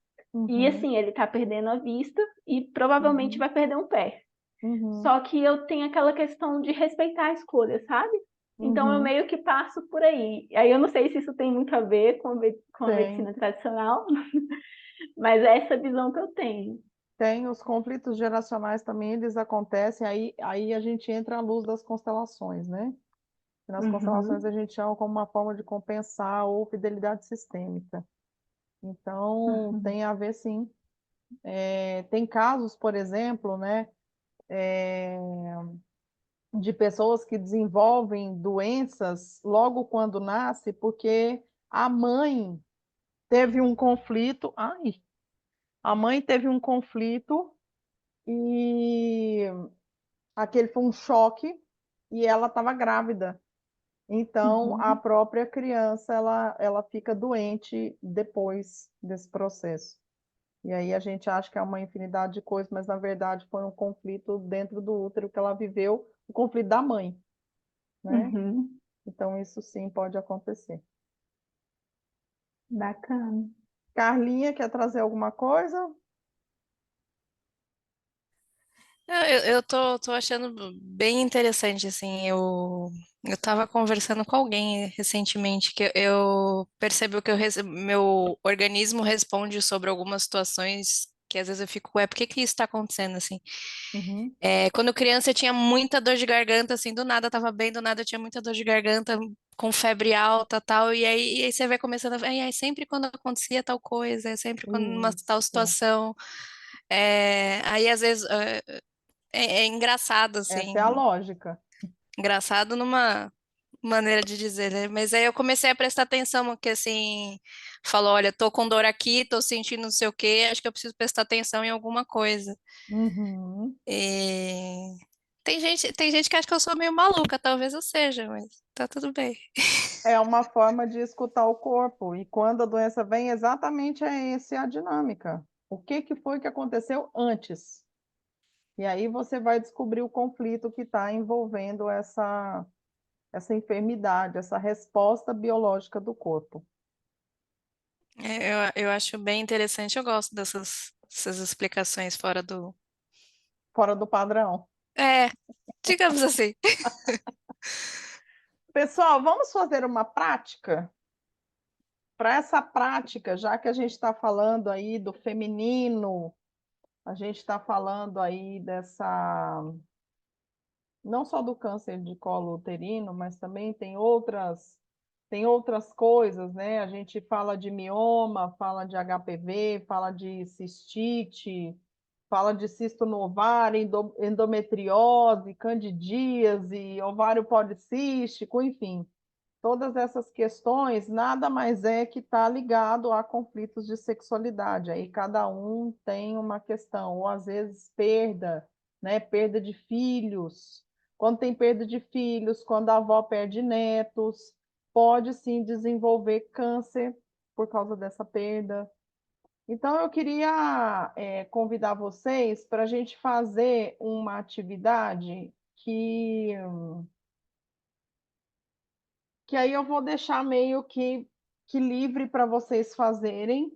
E
Uhum.
assim, ele está perdendo a vista e provavelmente
Uhum.
vai perder um pé.
Uhum.
Só que eu tenho aquela questão de respeitar a escolha, sabe? Então eu
Uhum.
meio que passo por aí. Aí eu não sei se isso tem muito a ver com a
Tem.
medicina tradicional, mas é essa visão que eu tenho.
Tem os conflitos geracionais também, eles acontecem, aí a gente entra à luz das constelações, né? Nas constelações
Uhum,
a gente chama como uma forma de compensar ou fidelidade sistêmica. Então,
uhum,
tem a ver sim. Tem casos, por exemplo, né, é, de pessoas que desenvolvem doenças logo quando nasce, porque a mãe teve um conflito. Ai, a mãe teve um conflito e aquele foi um choque e ela estava grávida. Então, a
uhum,
própria criança, ela fica doente depois desse processo. E aí a gente acha que é uma infinidade de coisas, mas na verdade foi um conflito dentro do útero que ela viveu, o conflito da mãe, né?
uhum.
Então, isso sim pode acontecer.
Bacana.
Carlinha, quer trazer alguma coisa?
Eu tô achando bem interessante, assim, eu tava conversando com alguém recentemente que eu percebo que meu organismo responde sobre algumas situações que às vezes eu fico, ué, por que que isso tá acontecendo, assim?
Uhum.
Quando criança eu tinha muita dor de garganta, assim, do nada eu tava bem, do nada eu tinha muita dor de garganta, com febre alta, tal, e aí você vai começando, aí sempre quando acontecia tal coisa, é sempre quando numa tal
Isso.
situação, aí às vezes é engraçado,
Essa é a
assim.
lógica.
Engraçado numa maneira de dizer, né? Mas aí eu comecei a prestar atenção, porque assim, falou, olha, tô com dor aqui, tô sentindo não sei o quê, acho que eu preciso prestar atenção em alguma coisa.
Uhum.
E tem gente que acha que eu sou meio maluca, talvez eu seja, mas tá tudo bem.
É uma forma de escutar o corpo. E quando a doença vem, exatamente essa é a dinâmica. O que que foi que aconteceu antes? E aí você vai descobrir o conflito que está envolvendo essa enfermidade, essa resposta biológica do corpo.
Eu acho bem interessante, eu gosto dessas explicações fora do.
Fora do padrão.
É, digamos assim.
Pessoal, vamos fazer uma prática? Para essa prática, já que a gente está falando aí do feminino, A gente está falando aí dessa, não só do câncer de colo uterino, mas também tem outras coisas, né? A gente fala de mioma, fala de HPV, fala de cistite, fala de cisto no ovário, endometriose, candidíase, ovário policístico, enfim. Todas essas questões nada mais é que está ligado a conflitos de sexualidade. Aí cada um tem uma questão, ou às vezes perda, né? Perda de filhos. Quando tem perda de filhos, quando a avó perde netos, pode sim desenvolver câncer por causa dessa perda. Então, eu queria convidar vocês para a gente fazer uma atividade que aí eu vou deixar meio que livre para vocês fazerem.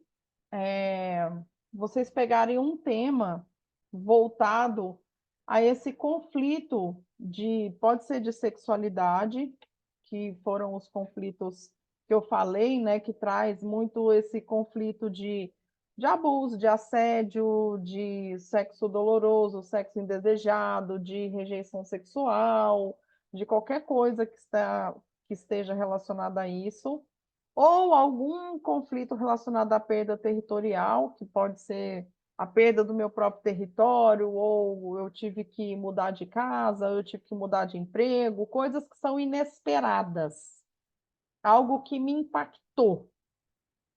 É, vocês pegarem um tema voltado a esse conflito pode ser de sexualidade, que foram os conflitos que eu falei, né, que traz muito esse conflito de abuso, de assédio, de sexo doloroso, sexo indesejado, de rejeição sexual, de qualquer coisa que esteja relacionada a isso ou algum conflito relacionado à perda territorial, que pode ser a perda do meu próprio território, ou eu tive que mudar de casa, eu tive que mudar de emprego, coisas que são inesperadas, algo que me impactou,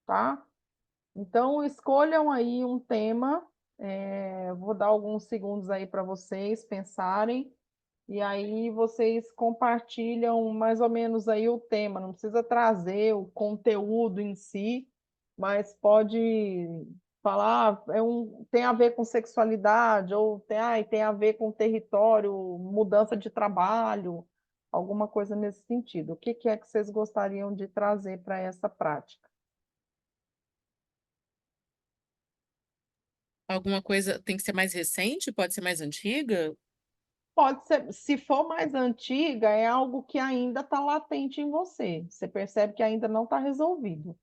tá? Então, escolham aí um tema, vou dar alguns segundos aí para vocês pensarem, e aí vocês compartilham mais ou menos aí o tema, não precisa trazer o conteúdo em si, mas pode falar, tem a ver com sexualidade, ou tem a ver com território, mudança de trabalho, alguma coisa nesse sentido. O que que é que vocês gostariam de trazer para essa prática?
Alguma coisa tem que ser mais recente? Pode ser mais antiga?
Pode ser, se for mais antiga, é algo que ainda está latente em você. Você percebe que ainda não está resolvido.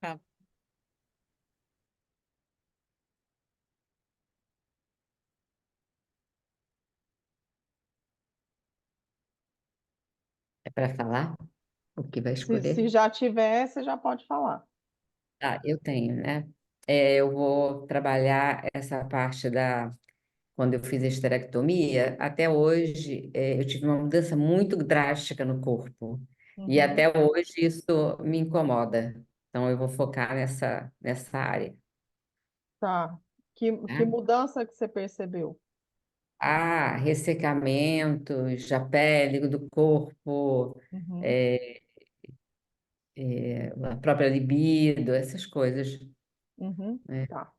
Tá.
É para falar o que vai
Se
escolher?
já tiver, você já pode falar.
Ah, eu tenho, né? Eu vou trabalhar essa parte quando eu fiz a esterectomia, até hoje, eu tive uma mudança muito drástica no corpo. E
Uhum,
até hoje isso me incomoda. Então, eu vou focar nessa área,
tá. Que
né?
mudança que você percebeu?
Ah, ressecamentos da pele, do corpo,
Uhum,
é, a própria libido, essas coisas,
uhum,
né?
tá,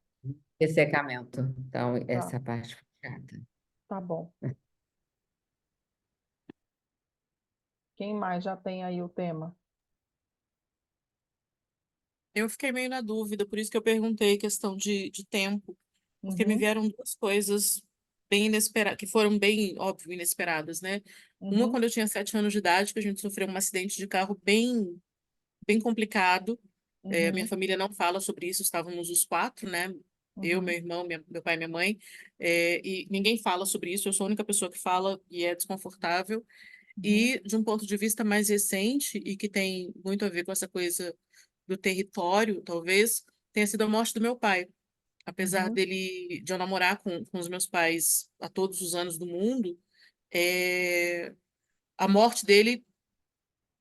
Ressecamento. Então,
tá,
essa parte foi chata.
tá bom. Quem mais já tem aí o tema?
Eu fiquei meio na dúvida, por isso que eu perguntei questão de tempo, porque me
Uhum,
vieram duas coisas bem inesperadas, que foram bem, óbvio, inesperadas, né? Uma,
uhum,
quando eu tinha 7 anos de idade, que a gente sofreu um acidente de carro bem complicado. A minha
uhum,
família não fala sobre isso, estávamos os quatro, né? Eu, meu
uhum,
irmão, meu pai e minha mãe, e ninguém fala sobre isso, eu sou a única pessoa que fala e é desconfortável.
uhum,
E, de um ponto de vista mais recente, e que tem muito a ver com essa coisa do território, talvez, tenha sido a morte do meu pai. Apesar
uhum,
de eu namorar com os meus pais a todos os anos do mundo, é, a morte dele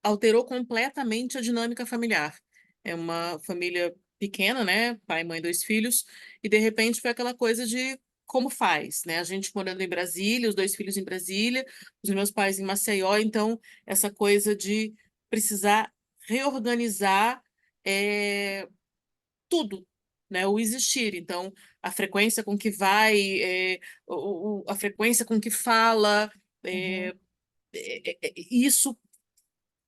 alterou completamente a dinâmica familiar. É uma família pequena, né? Pai, mãe, dois filhos, e de repente foi aquela coisa de como faz, né? A gente morando em Brasília, os dois filhos em Brasília, os meus pais em Maceió, então essa coisa de precisar reorganizar tudo, né? O existir. Então, a frequência com que vai, a frequência com que fala,
uhum,
isso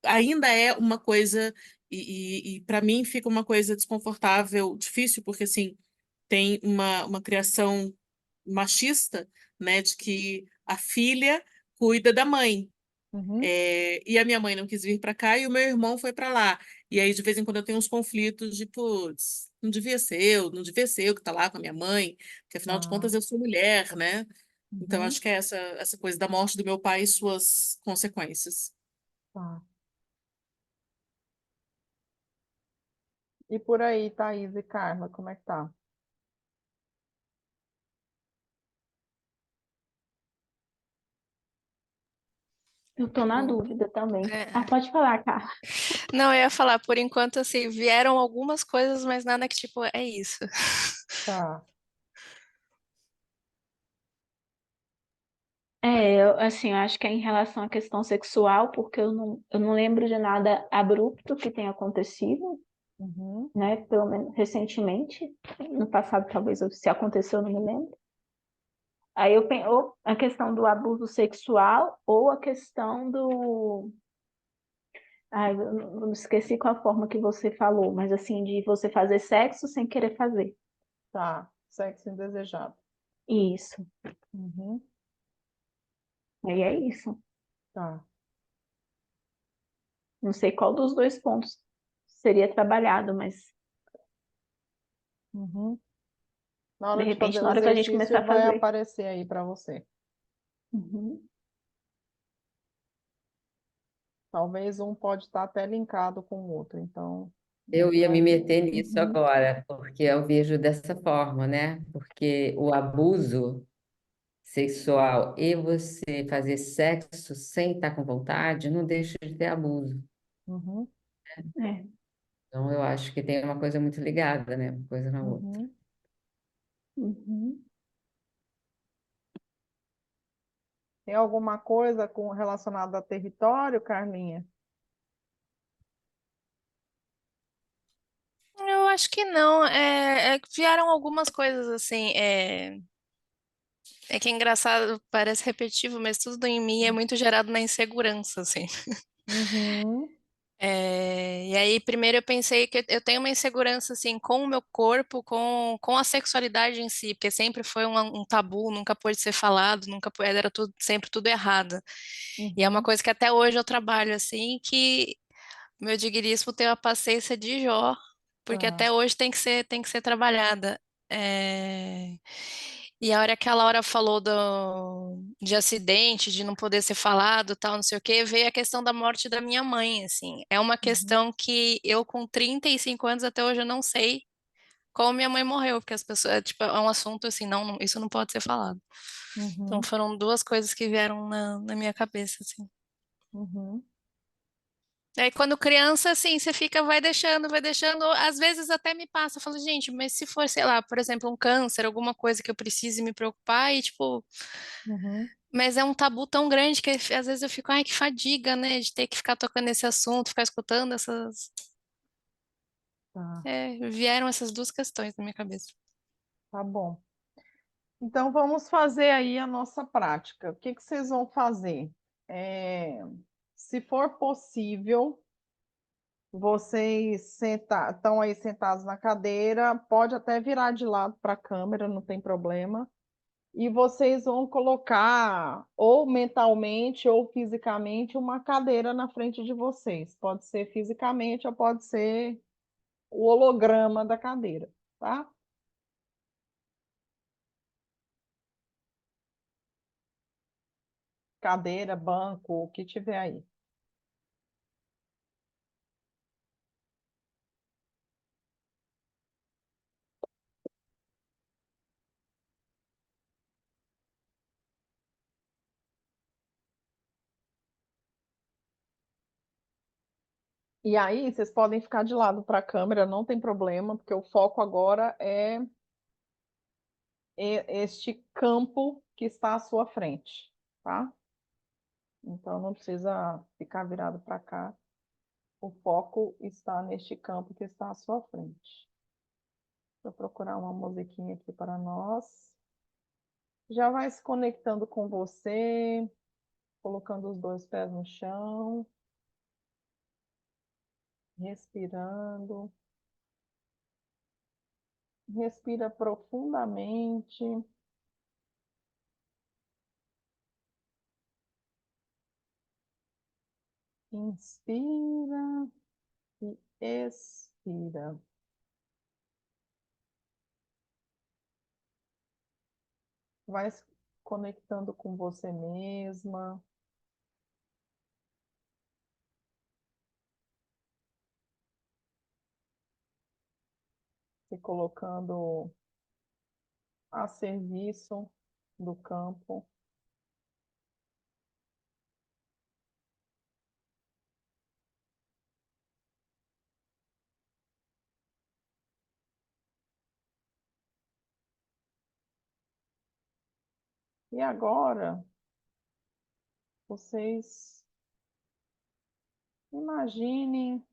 ainda é uma coisa, e para mim fica uma coisa desconfortável, difícil, porque assim, tem uma criação machista, né, de que a filha cuida da mãe.
uhum,
E a minha mãe não quis vir para cá e o meu irmão foi para lá. E aí, de vez em quando, eu tenho uns conflitos de, putz, não devia ser eu que tá lá com a minha mãe, porque afinal de
Tá.
contas eu sou mulher, né? Então
Uhum.
acho que é essa coisa da morte do meu pai e suas consequências.
Tá. E por aí, Thaís e Carla, como é que tá?
Eu tô na
Bom,
dúvida também. Ah,
é.
pode falar, Carla.
Não, eu ia falar, por enquanto, assim, vieram algumas coisas, mas nada que, tipo, é isso.
Tá.
Assim, eu acho que é em relação à questão sexual, porque eu não lembro de nada abrupto que tenha acontecido,
Uhum.
né? Pelo menos recentemente. No passado, talvez, se aconteceu, eu não me lembro. Aí ou a questão do abuso sexual, ou a questão do. Ai, eu me esqueci qual a forma que você falou, mas assim, de você fazer sexo sem querer fazer.
Tá. Sexo indesejado.
Isso.
Uhum.
Aí é isso.
Tá.
Não sei qual dos dois pontos seria trabalhado, mas
Uhum. Na
de
hora de fazer
repente,
o
na hora que a gente começar
exercício,
a
vai
fazer.
aparecer aí para você.
Uhum.
Talvez um pode estar até linkado com o outro, então
Eu ia me
vai.
meter nisso
Uhum.
agora, porque eu vejo dessa forma, né? Porque o abuso sexual e você fazer sexo sem estar com vontade não deixa de ter abuso.
Uhum.
É.
Então, eu acho que tem uma coisa muito ligada, né? Uma coisa na outra.
Uhum.
Uhum.
Tem alguma coisa com relacionada a território, Carlinha?
Eu acho que não. Vieram algumas coisas assim. É que é engraçado, parece repetitivo, mas tudo em mim é muito gerado na insegurança, assim.
Uhum.
E aí, primeiro eu pensei que eu tenho uma insegurança, assim, com o meu corpo, com a sexualidade em si, porque sempre foi um tabu, nunca pôde ser falado, nunca pôde, era tudo, sempre tudo errado. E é uma
Uhum.
coisa que até hoje eu trabalho, assim, que meu digníssimo tem uma paciência de Jó, porque
Tá.
até hoje tem que ser trabalhada. É, E a hora aquela hora falou de acidente, de não poder ser falado, tal, não sei o quê, veio a questão da morte da minha mãe, assim. É uma
Uhum.
questão que eu, com 35 anos, até hoje eu não sei como minha mãe morreu, porque as pessoas, tipo, é um assunto assim, isso não pode ser falado. Então
Uhum.
foram duas coisas que vieram na minha cabeça, assim.
Uhum.
Aí quando criança, assim, você fica, vai deixando, às vezes até me passa, eu falo, gente, mas se for, sei lá, por exemplo, um câncer, alguma coisa que eu precise me preocupar, e tipo,
Uhum.
mas é um tabu tão grande que às vezes eu fico, ai, que fadiga, né, de ter que ficar tocando esse assunto, ficar escutando essas.
Tá.
Vieram essas duas questões na minha cabeça.
Tá bom. Então vamos fazer aí a nossa prática. O que que vocês vão fazer? É, se for possível, vocês estão aí sentados na cadeira, pode até virar de lado para a câmera, não tem problema. E vocês vão colocar, ou mentalmente ou fisicamente, uma cadeira na frente de vocês. Pode ser fisicamente ou pode ser o holograma da cadeira, tá? Cadeira, banco, o que tiver aí. E aí, vocês podem ficar de lado para a câmera, não tem problema, porque o foco agora é este campo que está à sua frente, tá? Então, não precisa ficar virado para cá. O foco está neste campo que está à sua frente. Vou procurar uma musiquinha aqui para nós. Já vai se conectando com você, colocando os dois pés no chão, respirando. Respira profundamente. Inspira e expira. vai se conectando com você mesma, se colocando a serviço do campo. E agora, vocês imaginem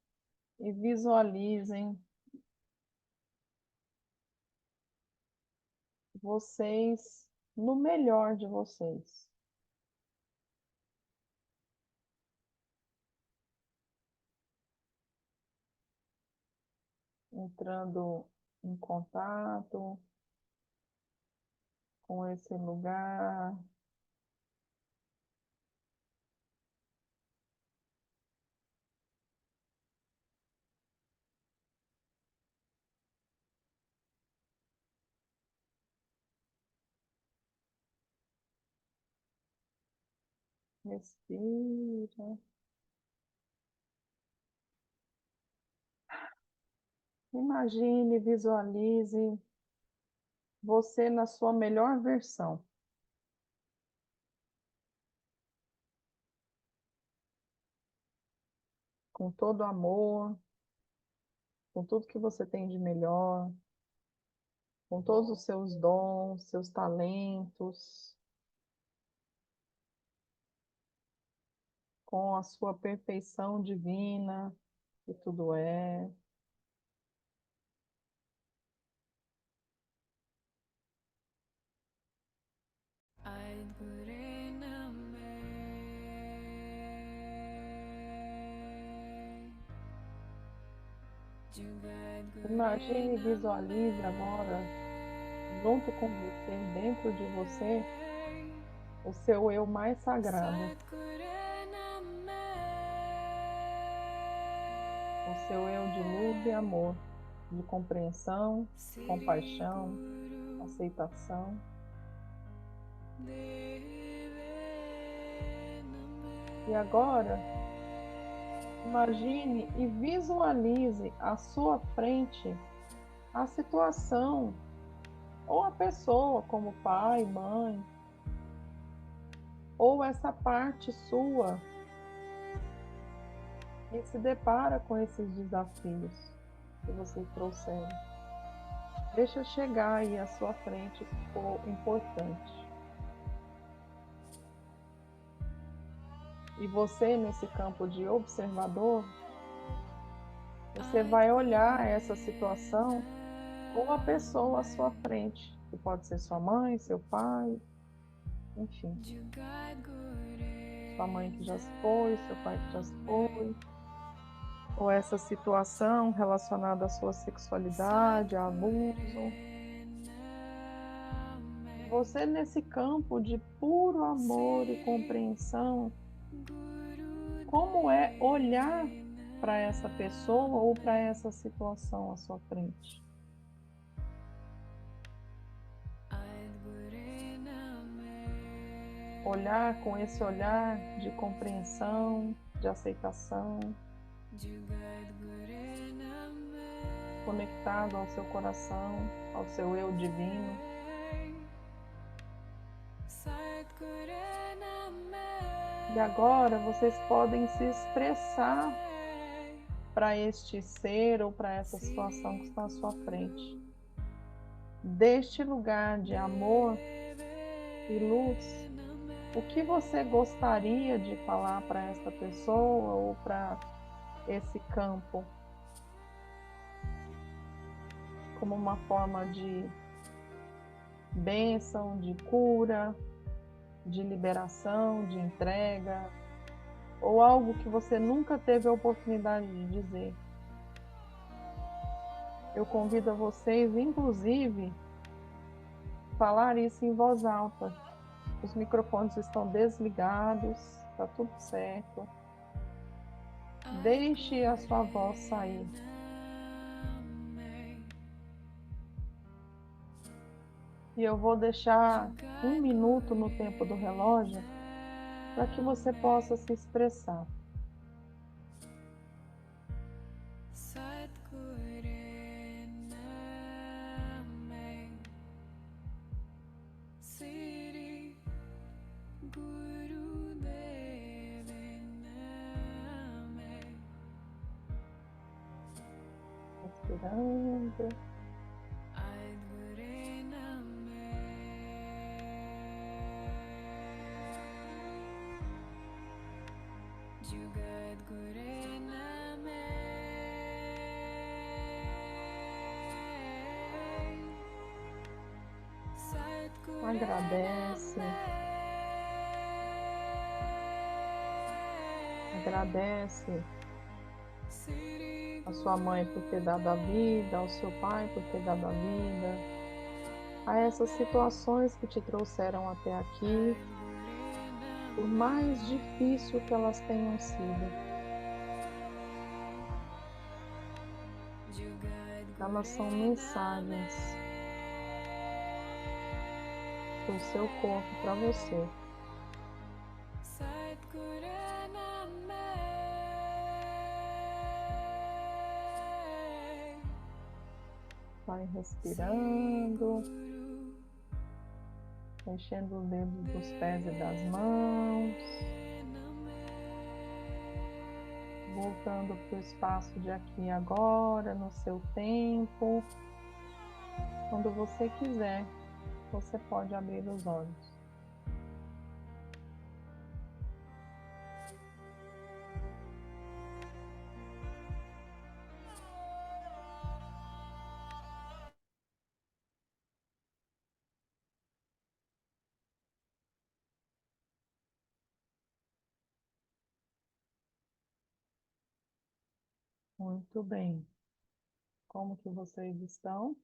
e visualizem vocês no melhor de vocês. Entrando em contato com esse lugar, respira. Imagine, visualize você na sua melhor versão. Com todo amor, com tudo que você tem de melhor, com todos os seus dons, seus talentos, com a sua perfeição divina, que tudo é. Imagine e visualize agora, junto com você, dentro de você, o seu eu mais sagrado, o seu eu de luz e amor, de compreensão, compaixão, aceitação. E agora, imagine e visualize à sua frente a situação ou a pessoa, como pai, mãe, ou essa parte sua que se depara com esses desafios que vocês trouxeram. Deixa chegar aí à sua frente, se for importante. E você, nesse campo de observador, você vai olhar essa situação ou a pessoa à sua frente, que pode ser sua mãe, seu pai, enfim. Sua mãe que já se foi, seu pai que já se foi. Ou essa situação relacionada à sua sexualidade, a abuso. Você, nesse campo de puro amor e compreensão, como é olhar para essa pessoa ou para essa situação à sua frente? Olhar com esse olhar de compreensão, de aceitação, conectado ao seu coração, ao seu eu divino. E agora vocês podem se expressar para este ser ou para essa situação que está à sua frente. Deste lugar de amor e luz, o que você gostaria de falar para esta pessoa ou para esse campo? Como uma forma de bênção, de cura, de liberação, de entrega, ou algo que você nunca teve a oportunidade de dizer. Eu convido a vocês, inclusive, falar isso em voz alta. Os microfones estão desligados, está tudo certo. Deixe a sua voz sair. E eu vou deixar 1 minuto no tempo do relógio para que você possa se expressar. Respirando. Agradece. Agradece a sua mãe por ter dado a vida, ao seu pai por ter dado a vida, a essas situações que te trouxeram até aqui, por mais difícil que elas tenham sido. Elas são mensagens do seu corpo para você. Vai respirando, mexendo os dedos dos pés e das mãos, voltando para o espaço de aqui e agora, no seu tempo. Quando você quiser, você pode abrir os olhos. Muito bem. Como que vocês estão?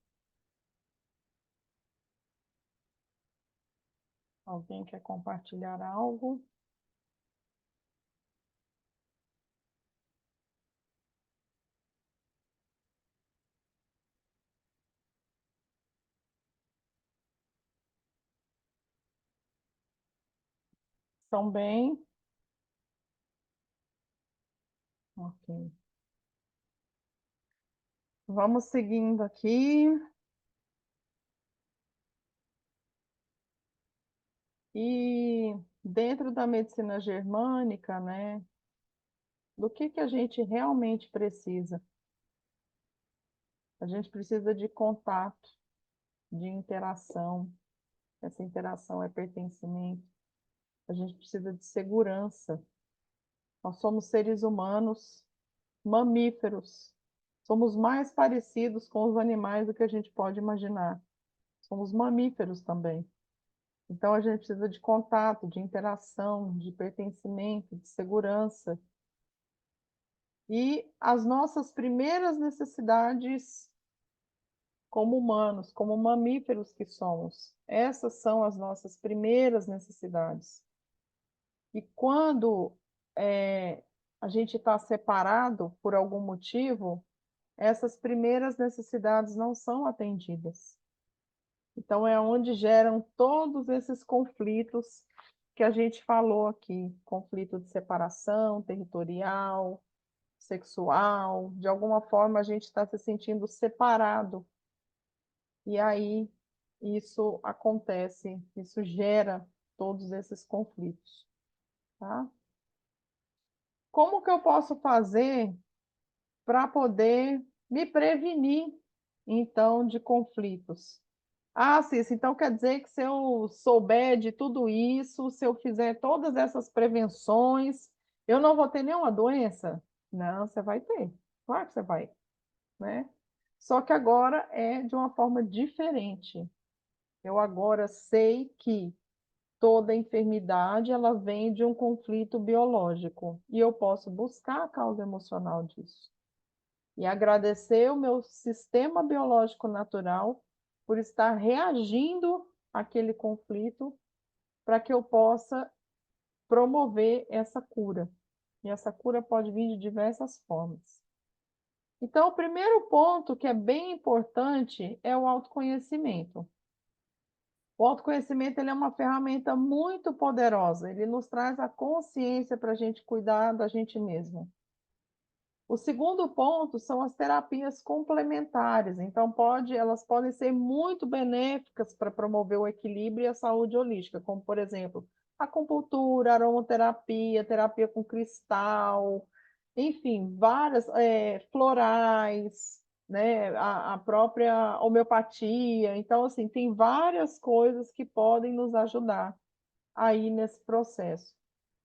Alguém quer compartilhar algo? Estão bem? Ok. Vamos seguindo aqui. E dentro da medicina germânica, né, do que a gente realmente precisa? A gente precisa de contato, de interação. Essa interação é pertencimento. A gente precisa de segurança. Nós somos seres humanos, mamíferos. Somos mais parecidos com os animais do que a gente pode imaginar. Somos mamíferos também. Então, a gente precisa de contato, de interação, de pertencimento, de segurança. E as nossas primeiras necessidades como humanos, como mamíferos que somos, essas são as nossas primeiras necessidades. E quando a gente está separado por algum motivo, essas primeiras necessidades não são atendidas. Então, é onde geram todos esses conflitos que a gente falou aqui, conflito de separação territorial, sexual, de alguma forma a gente está se sentindo separado. E aí isso acontece, isso gera todos esses conflitos, tá? Como que eu posso fazer para poder me prevenir, então, de conflitos? Ah, Cícero, então quer dizer que se eu souber de tudo isso, se eu fizer todas essas prevenções, eu não vou ter nenhuma doença? Não, você vai ter. Claro que você vai, né? Só que agora é de uma forma diferente. Eu agora sei que toda enfermidade ela vem de um conflito biológico e eu posso buscar a causa emocional disso. E agradecer o meu sistema biológico natural por estar reagindo àquele conflito para que eu possa promover essa cura. E essa cura pode vir de diversas formas. Então, o primeiro ponto que é bem importante é o autoconhecimento. O autoconhecimento ele é uma ferramenta muito poderosa, ele nos traz a consciência para a gente cuidar da gente mesmo. O segundo ponto são as terapias complementares, então elas podem ser muito benéficas para promover o equilíbrio e a saúde holística, como por exemplo, acupuntura, aromaterapia, terapia com cristal, enfim, várias florais, né, a própria homeopatia. Então, assim, tem várias coisas que podem nos ajudar aí nesse processo.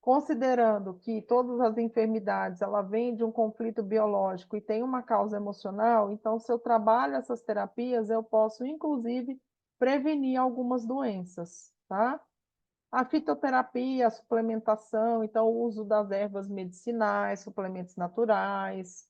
Considerando que todas as enfermidades ela vêm de um conflito biológico e tem uma causa emocional, então se eu trabalho essas terapias, eu posso inclusive prevenir algumas doenças, tá? A fitoterapia, a suplementação, então o uso das ervas medicinais, suplementos naturais,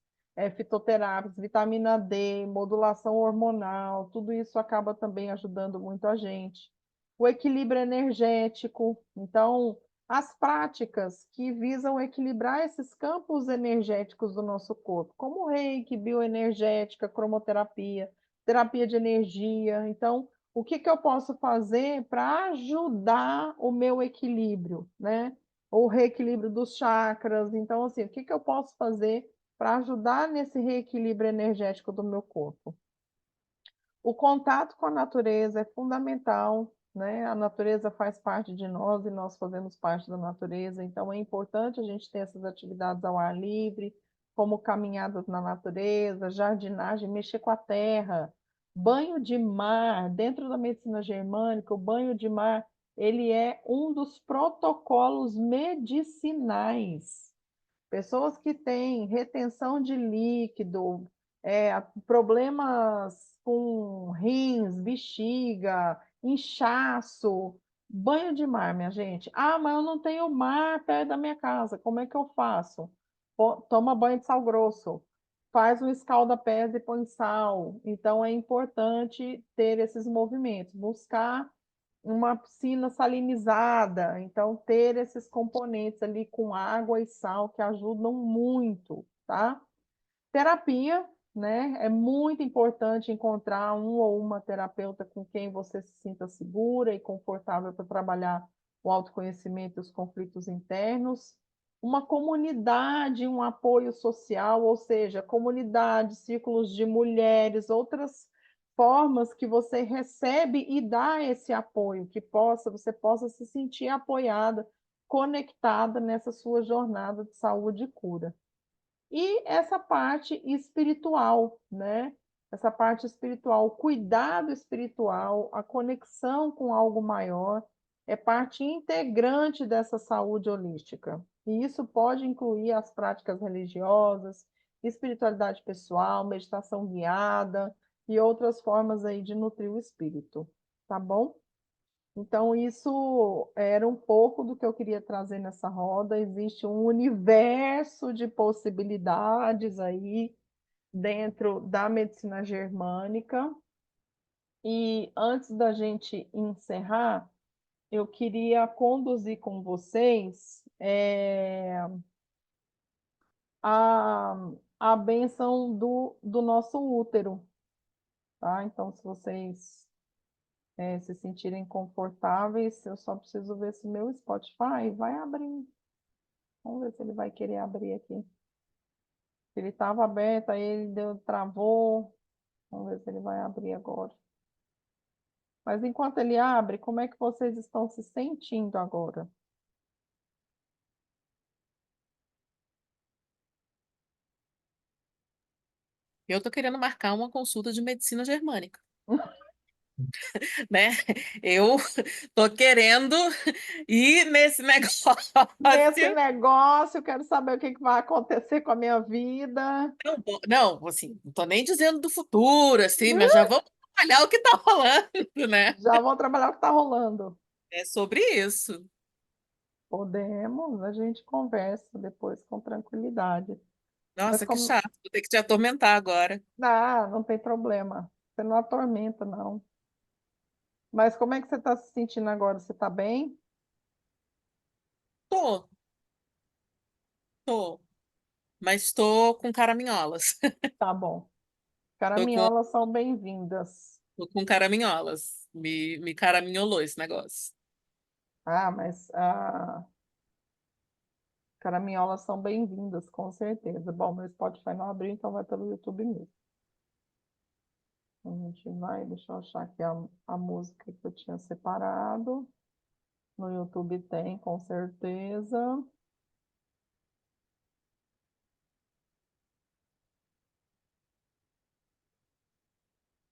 fitoterápicos, vitamina D, modulação hormonal, tudo isso acaba também ajudando muito a gente. O equilíbrio energético, então as práticas que visam equilibrar esses campos energéticos do nosso corpo, como reiki, bioenergética, cromoterapia, terapia de energia. Então, o que que eu posso fazer para ajudar o meu equilíbrio, né? O reequilíbrio dos chakras. Então, assim, o que que eu posso fazer para ajudar nesse reequilíbrio energético do meu corpo? O contato com a natureza é fundamental, né? A natureza faz parte de nós e nós fazemos parte da natureza, então é importante a gente ter essas atividades ao ar livre, como caminhadas na natureza, jardinagem, mexer com a terra, banho de mar. Dentro da medicina germânica, o banho de mar, ele é um dos protocolos medicinais. Pessoas que têm retenção de líquido, problemas com rins, bexiga, inchaço, banho de mar, minha gente. Ah, mas eu não tenho mar perto da minha casa, como é que eu faço? Toma banho de sal grosso, faz um escalda-pés e põe sal. Então é importante ter esses movimentos, buscar uma piscina salinizada, então ter esses componentes ali com água e sal que ajudam muito, tá? Terapia, né? É muito importante encontrar um ou uma terapeuta com quem você se sinta segura e confortável para trabalhar o autoconhecimento e os conflitos internos. Uma comunidade, um apoio social, ou seja, comunidade, círculos de mulheres, outras formas que você recebe e dá esse apoio, que você possa se sentir apoiada, conectada nessa sua jornada de saúde e cura. E essa parte espiritual, né? Essa parte espiritual, o cuidado espiritual, a conexão com algo maior, é parte integrante dessa saúde holística. E isso pode incluir as práticas religiosas, espiritualidade pessoal, meditação guiada e outras formas aí de nutrir o espírito, tá bom? Então, isso era um pouco do que eu queria trazer nessa roda. Existe um universo de possibilidades aí dentro da medicina germânica. E antes da gente encerrar, eu queria conduzir com vocês a, a bênção do nosso útero, tá? Então, se vocês se sentirem confortáveis, eu só preciso ver se o meu Spotify vai abrir. Vamos ver se ele vai querer abrir aqui. Ele estava aberto, aí ele travou. Vamos ver se ele vai abrir agora. Mas enquanto ele abre, como é que vocês estão se sentindo agora?
Eu tô querendo marcar uma consulta de medicina germânica, né? Eu tô querendo ir nesse negócio.
Nesse negócio, eu quero saber o que que vai acontecer com a minha vida.
Não, não, assim, não tô nem dizendo do futuro, assim, mas já vamos trabalhar o que tá rolando, né?
Já vou trabalhar o que está rolando.
É sobre isso.
Podemos, a gente conversa depois com tranquilidade. Mas
Nossa, que
como.
chato, vou ter que te atormentar agora.
Ah, não tem problema. Você não atormenta, não. Mas como é que você está se sentindo agora? Você está bem?
Tô, tô, mas tô com caraminholas.
Tá bom.
Tô com...
Caraminholas são bem-vindas.
Tô com caraminholas. Me caraminholou esse negócio.
Ah, mas caraminholas são bem-vindas, com certeza. Bom, meu Spotify não abriu, então vai pelo YouTube mesmo. A gente vai, deixa eu achar aqui a música que eu tinha separado. No YouTube tem, com certeza.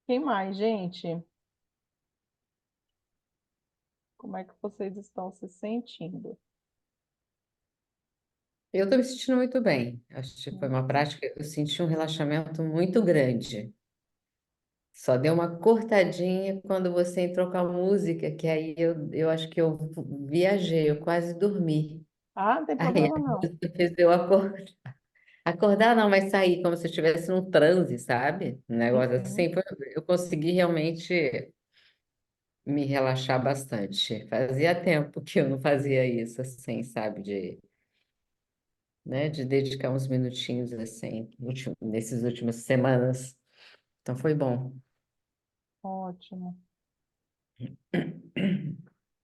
Quem mais, gente? Como é que vocês estão se sentindo?
Eu estou me sentindo muito bem. Acho que foi uma
Uhum.
prática, eu senti um relaxamento muito grande. Só deu uma cortadinha quando você entrou com a música, que aí eu acho que eu viajei, eu quase dormi.
Ah, não tem
Aí a
problema não.
música fez eu acordar, não, mas sair como se eu estivesse num transe, sabe? Um negócio
Uhum.
assim. Eu consegui realmente me relaxar bastante. Fazia tempo que eu não fazia isso assim, sabe? De dedicar uns minutinhos assim, nesses últimas semanas. Então foi bom.
Ótimo.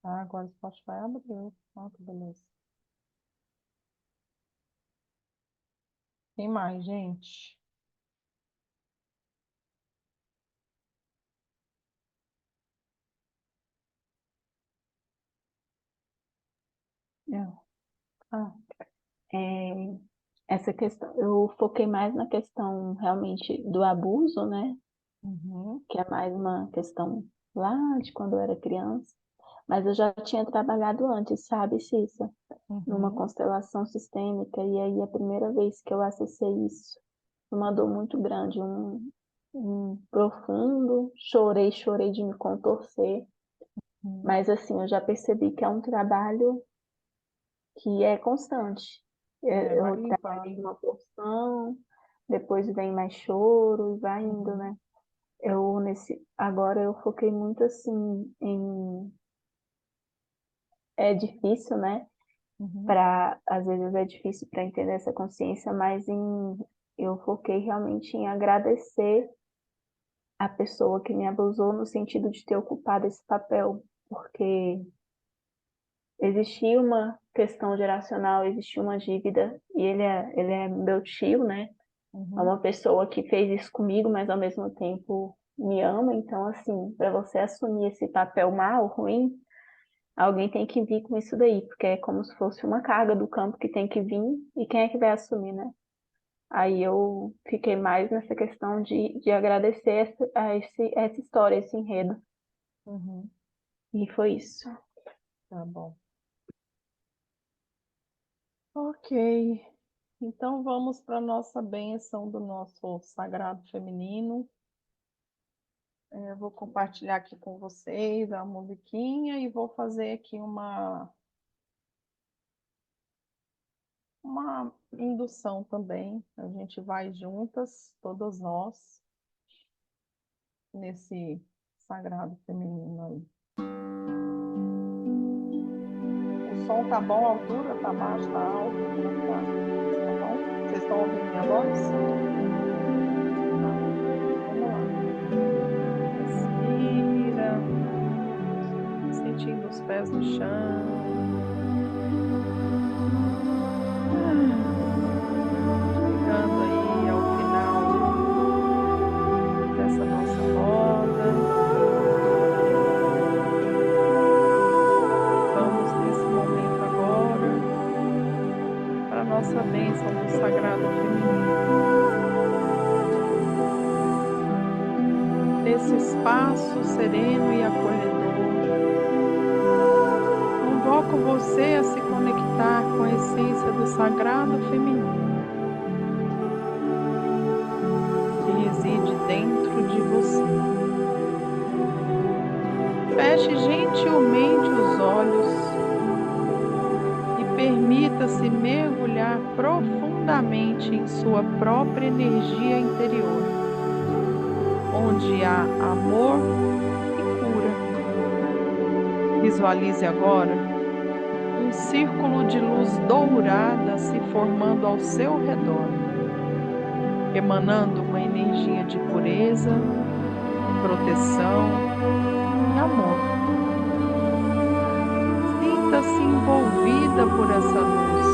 Ah, agora o Spotify abriu. Ah, que beleza. Quem mais, gente?
Eu- ah, é, essa questão, eu foquei mais na questão realmente do abuso, né?
Uhum.
Que é mais uma questão lá de quando eu era criança. Mas eu já tinha trabalhado antes, sabe, Cissa? Numa
Uhum.
constelação sistêmica, e aí a primeira vez que eu acessei isso, uma dor muito grande, um profundo, chorei de me contorcer,
Uhum.
mas assim, eu já percebi que é um trabalho que é constante.
É, vai
Eu trabalhei
limpando.
uma porção, depois vem mais choro e vai indo,
Uhum.
né? Agora eu foquei muito assim é difícil, né?
Uhum.
Às vezes é difícil para entender essa consciência, mas eu foquei realmente em agradecer a pessoa que me abusou no sentido de ter ocupado esse papel, porque existia uma questão geracional, existia uma dívida, e ele é meu tio, né? É
Uhum.
uma pessoa que fez isso comigo, mas ao mesmo tempo me ama, então assim, para você assumir esse papel mal, ruim, alguém tem que vir com isso daí, porque é como se fosse uma carga do campo que tem que vir, e quem é que vai assumir, né? Aí eu fiquei mais nessa questão de agradecer essa história, esse enredo.
Uhum.
E foi isso.
Tá bom. Ok. Então vamos para a nossa bênção do nosso sagrado feminino. Eu vou compartilhar aqui com vocês a musiquinha e vou fazer aqui uma indução também. A gente vai juntas, todas nós, nesse sagrado feminino aí. O som tá bom, a altura tá baixa, tá alto, como é que tá? Tá bom? Vocês estão ouvindo minha voz? Tá. Vamos lá. Respira, sentindo os pés no chão. Chegando aí ao final dessa nossa roda. Vamos nesse momento agora para a nossa bênção do sagrado feminino. Esse espaço sereno e acolhedor. Convoco você a se conectar com a essência do sagrado feminino que reside dentro de você. Feche gentilmente os olhos e permita-se mergulhar profundamente em sua própria energia interior, onde há amor e cura. Visualize agora um círculo de luz dourada se formando ao seu redor, emanando uma energia de pureza, proteção e amor. Sinta-se envolvida por essa luz,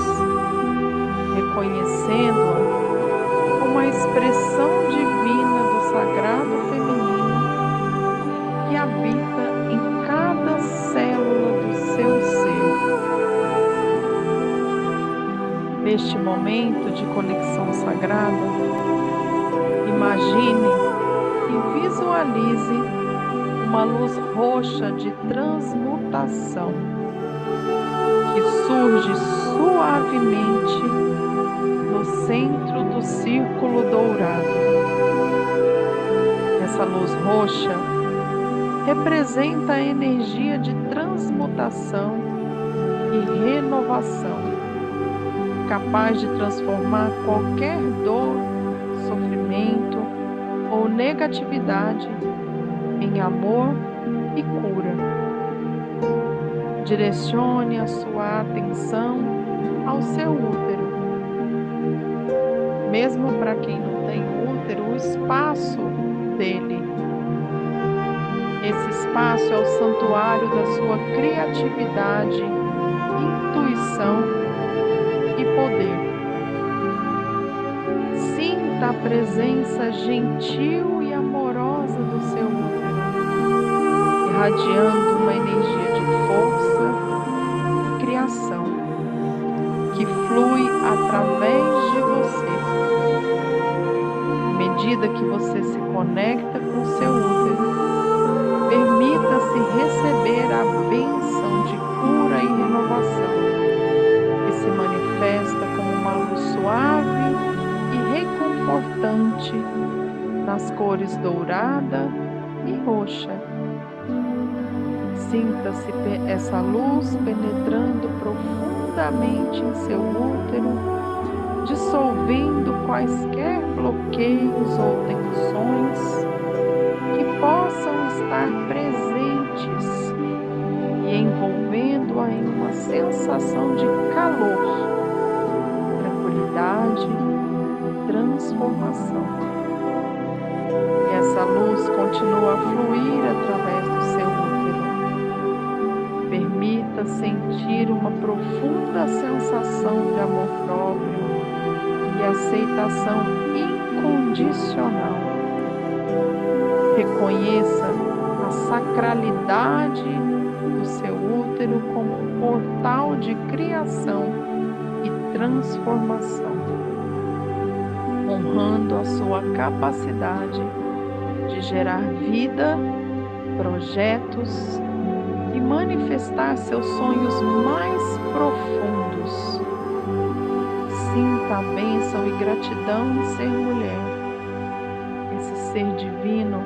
reconhecendo-a como a expressão divina do sagrado feminino que habita em cada célula do seu ser. Neste momento de conexão sagrada, imagine e visualize uma luz roxa de transmutação que surge suavemente no centro do círculo dourado. Essa luz roxa representa a energia de transmutação e renovação, capaz de transformar qualquer dor, sofrimento ou negatividade em amor e cura. Direcione a sua atenção ao seu útero. Mesmo para quem não tem útero, o espaço dele. Esse espaço é o santuário da sua criatividade, intuição e poder. Sinta a presença gentil e amorosa do seu útero, irradiando uma energia de força e criação que flui através de você. À medida que você se conecta com o seu útero, permita-se receber a bênção de cura e renovação, que se manifesta como uma luz suave e reconfortante nas cores dourada e roxa. Sinta-se essa luz penetrando profundamente em seu útero, dissolvendo quaisquer bloqueios ou tensões que possam estar presentes e envolvendo-a em uma sensação de calor, tranquilidade e transformação. E essa luz continua a fluir através do seu útero. Permita sentir uma profunda sensação de amor próprio e aceitação incondicional. Reconheça a sacralidade do seu útero como um portal de criação e transformação, honrando a sua capacidade de gerar vida, projetos e manifestar seus sonhos mais profundos. Sinta a bênção e gratidão em ser mulher, esse ser divino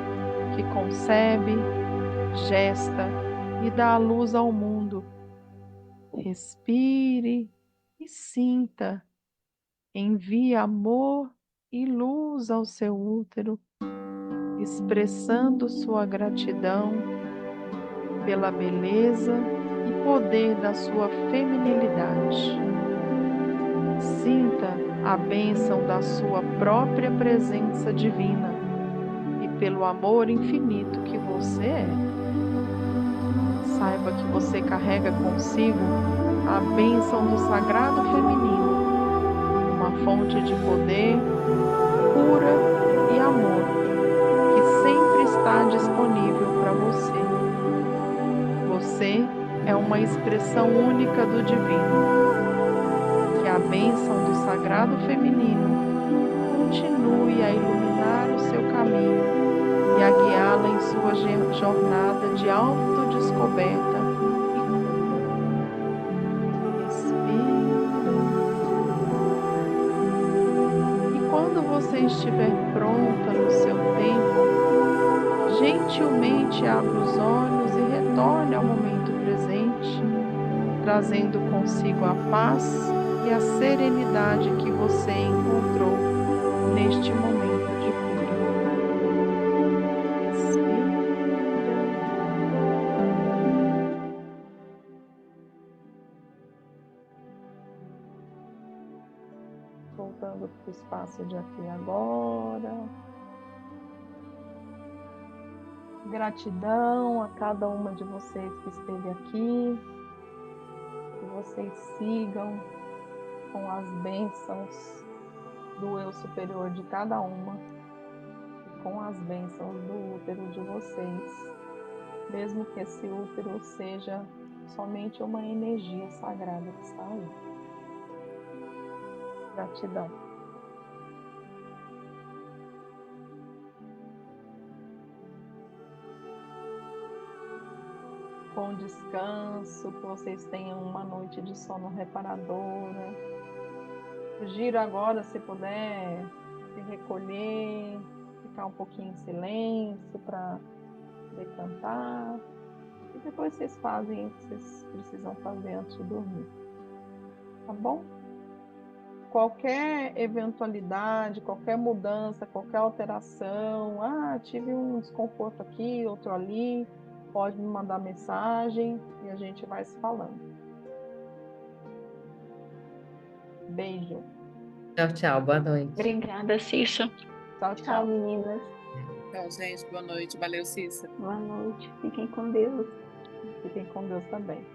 que concebe, gesta e dá a luz ao mundo. Respire e sinta. Envie amor e luz ao seu útero, expressando sua gratidão pela beleza e poder da sua feminilidade. Sinta a bênção da sua própria presença divina e pelo amor infinito que você é. Saiba que você carrega consigo a bênção do sagrado feminino, uma fonte de poder, cura e amor que sempre está disponível para você. Você é uma expressão única do divino. Que a bênção do sagrado feminino continue a iluminar o seu caminho e a guiá-la em sua jornada de autodescoberta e cura. Respira. E quando você estiver pronta no seu tempo, gentilmente abra os olhos e retorne ao momento presente, trazendo consigo a paz e a serenidade que você encontrou neste momento de cura. Respira. Voltando para o espaço de aqui e agora. Gratidão a cada uma de vocês que esteve aqui, que vocês sigam com as bênçãos do eu superior de cada uma e com as bênçãos do útero de vocês, mesmo que esse útero seja somente uma energia sagrada que está aí. Gratidão. Bom descanso, que vocês tenham uma noite de sono reparadora. Sugiro agora, se puder, se recolher, ficar um pouquinho em silêncio para decantar. E depois vocês fazem o que vocês precisam fazer antes de dormir. Tá bom? Qualquer eventualidade, qualquer mudança, qualquer alteração, tive um desconforto aqui, outro ali, pode me mandar mensagem e a gente vai se falando. Beijo.
Tchau, tchau. Boa noite.
Obrigada, Cissa.
Tchau,
Tchau,
tchau.
meninas.
Então, gente, boa noite. Valeu, Cissa.
Boa noite. Fiquem com Deus.
Fiquem com Deus também.